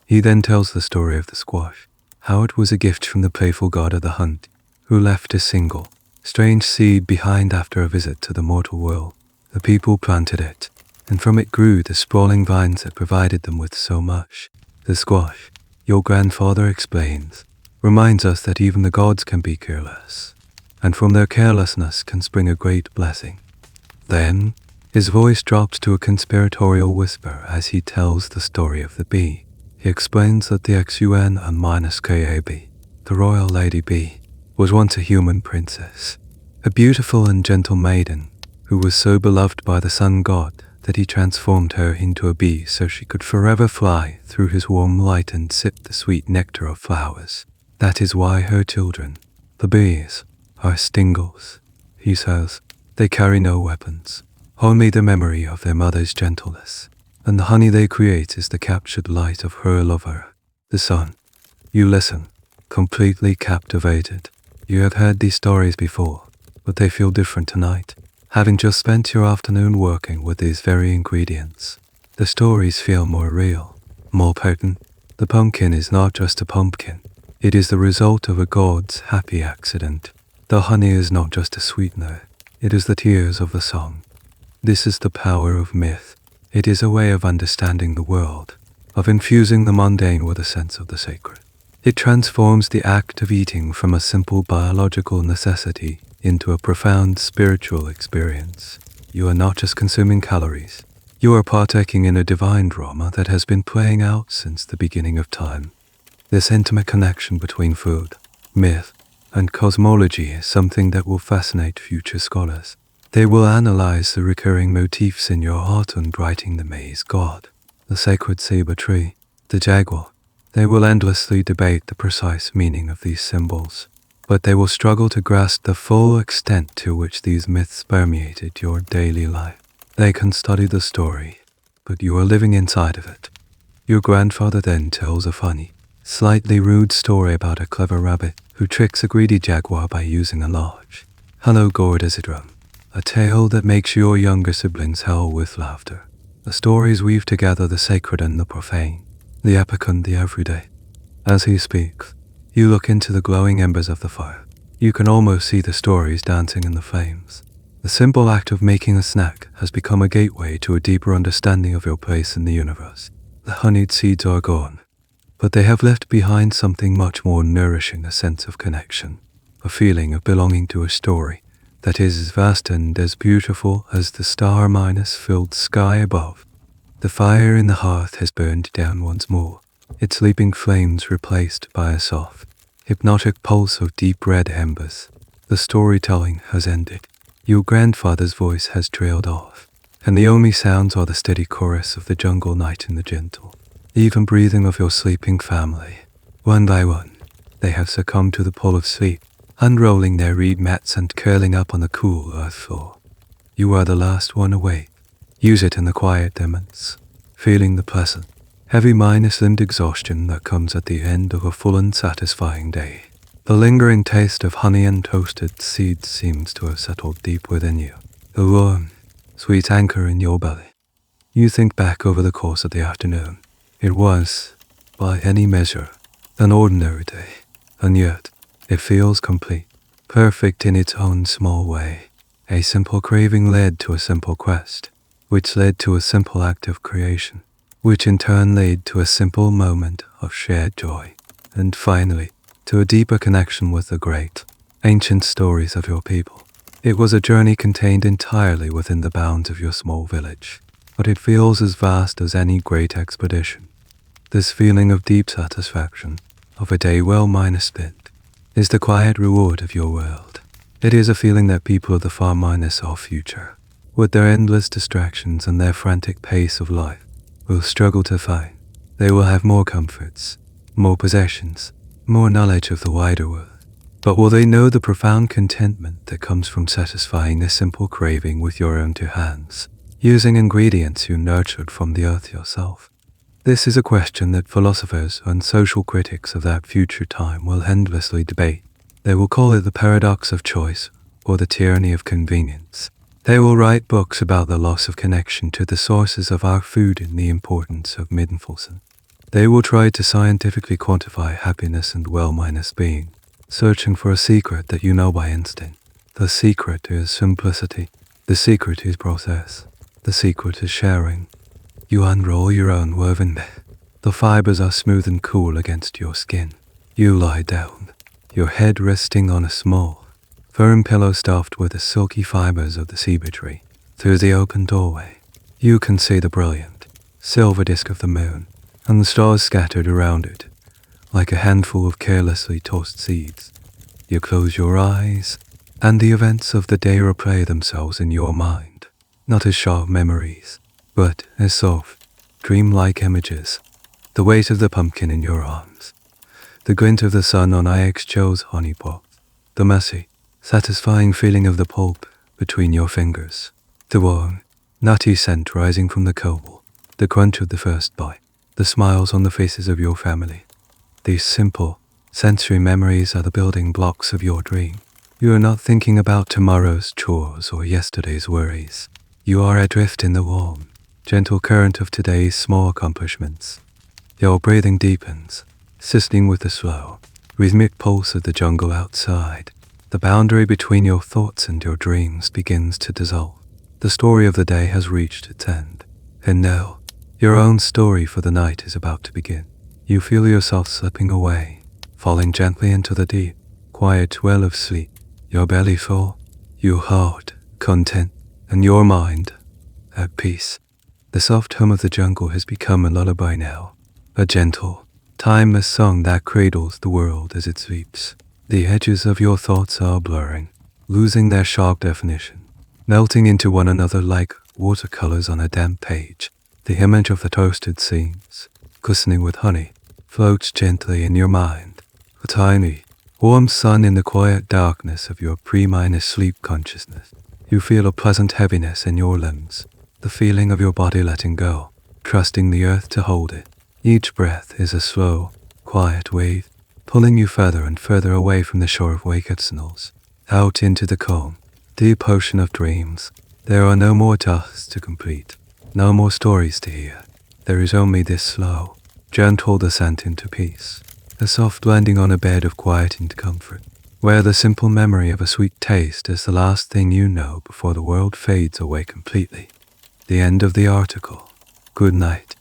He then tells the story of the squash, how it was a gift from the playful god of the hunt, who left a single, strange seed behind after a visit to the mortal world. The people planted it, and from it grew the sprawling vines that provided them with so much. The squash, your grandfather explains, reminds us that even the gods can be careless, and from their carelessness can spring a great blessing. Then, his voice drops to a conspiratorial whisper as he tells the story of the bee. He explains that the XUN and -KAB, the royal lady bee, was once a human princess, a beautiful and gentle maiden who was so beloved by the sun god that he transformed her into a bee so she could forever fly through his warm light and sip the sweet nectar of flowers. That is why her children, the bees, are Stingless. He says, they carry no weapons, only the memory of their mother's gentleness, and the honey they create is the captured light of her lover, the sun. You listen, completely captivated. You have heard these stories before, but they feel different tonight, having just spent your afternoon working with these very ingredients. The stories feel more real, more potent. The pumpkin is not just a pumpkin. It is the result of a god's happy accident. The honey is not just a sweetener. It is the tears of the song. This is the power of myth. It is a way of understanding the world, of infusing the mundane with a sense of the sacred. It transforms the act of eating from a simple biological necessity into a profound spiritual experience. You are not just consuming calories. You are partaking in a divine drama that has been playing out since the beginning of time. This intimate connection between food, myth, and cosmology is something that will fascinate future scholars. They will analyze the recurring motifs in your art and writing the maize god, the sacred saber tree, the jaguar. They will endlessly debate the precise meaning of these symbols, but they will struggle to grasp the full extent to which these myths permeated your daily life. They can study the story, but you are living inside of it. Your grandfather then tells a funny, slightly rude story about a clever rabbit who tricks a greedy jaguar by using a large, hello gourd as a drum, a tale that makes your younger siblings howl with laughter. The stories weave together the sacred and the profane, the epic and the everyday. As he speaks, you look into the glowing embers of the fire. You can almost see the stories dancing in the flames. The simple act of making a snack has become a gateway to a deeper understanding of your place in the universe. The honeyed seeds are gone, but they have left behind something much more nourishing, a sense of connection, a feeling of belonging to a story that is as vast and as beautiful as the star-filled sky above. The fire in the hearth has burned down once more, its leaping flames replaced by a soft, hypnotic pulse of deep red embers. The storytelling has ended. Your grandfather's voice has trailed off, and the only sounds are the steady chorus of the jungle night and the gentle, even breathing of your sleeping family. One by one, they have succumbed to the pull of sleep, unrolling their reed mats and curling up on the cool earth floor. You are the last one awake. Use it in the quiet moments, feeling the pleasant, heavy-limbed exhaustion that comes at the end of a full and satisfying day. The lingering taste of honey and toasted seeds seems to have settled deep within you, a warm, sweet anchor in your belly. You think back over the course of the afternoon. It was, by any measure, an ordinary day, and yet it feels complete, perfect in its own small way. A simple craving led to a simple quest, which led to a simple act of creation, which in turn led to a simple moment of shared joy, and finally, to a deeper connection with the great, ancient stories of your people. It was a journey contained entirely within the bounds of your small village, but it feels as vast as any great expedition. This feeling of deep satisfaction, of a day well spent, is the quiet reward of your world. It is a feeling that people of the far minus our future, with their endless distractions and their frantic pace of life, will struggle to find. They will have more comforts, more possessions, more knowledge of the wider world. But will they know the profound contentment that comes from satisfying a simple craving with your own two hands, using ingredients you nurtured from the earth yourself? This is a question that philosophers and social critics of that future time will endlessly debate. They will call it the paradox of choice or the tyranny of convenience. They will write books about the loss of connection to the sources of our food and the importance of mindfulness. They will try to scientifically quantify happiness and well-being, searching for a secret that you know by instinct. The secret is simplicity. The secret is process. The secret is sharing. You unroll your own woven bed. The fibers are smooth and cool against your skin. You lie down, your head resting on a small, firm pillow stuffed with the silky fibers of the ceiba tree. Through the open doorway, you can see the brilliant, silver disk of the moon, and the stars scattered around it, like a handful of carelessly tossed seeds. You close your eyes, and the events of the day replay themselves in your mind, not as sharp memories, but as soft, dreamlike images. The weight of the pumpkin in your arms, the glint of the sun on IXJO's honey pot, the messy, satisfying feeling of the pulp between your fingers, the warm, nutty scent rising from the coal, the crunch of the first bite, the smiles on the faces of your family. These simple, sensory memories are the building blocks of your dream. You are not thinking about tomorrow's chores or yesterday's worries. You are adrift in the warm, gentle current of today's small accomplishments. Your breathing deepens, assisting with the slow, rhythmic pulse of the jungle outside. The boundary between your thoughts and your dreams begins to dissolve. The story of the day has reached its end, and now, your own story for the night is about to begin. You feel yourself slipping away, falling gently into the deep, quiet well of sleep. Your belly full, your heart content, and your mind at peace. The soft hum of the jungle has become a lullaby now, a gentle, timeless song that cradles the world as it sleeps. The edges of your thoughts are blurring, losing their sharp definition, melting into one another like watercolors on a damp page. The image of the toasted seeds, glistening with honey, floats gently in your mind. A tiny, warm sun in the quiet darkness of your pre-sleep consciousness. You feel a pleasant heaviness in your limbs, the feeling of your body letting go, trusting the earth to hold it. Each breath is a slow, quiet wave, pulling you further and further away from the shore of wakefulness, out into the calm, deep ocean of dreams. There are no more tasks to complete, No more stories to hear. There is only this slow, gentle descent into peace, a soft landing on a bed of quiet and comfort, where the simple memory of a sweet taste is the last thing you know before the world fades away completely. The end of the article. Good night.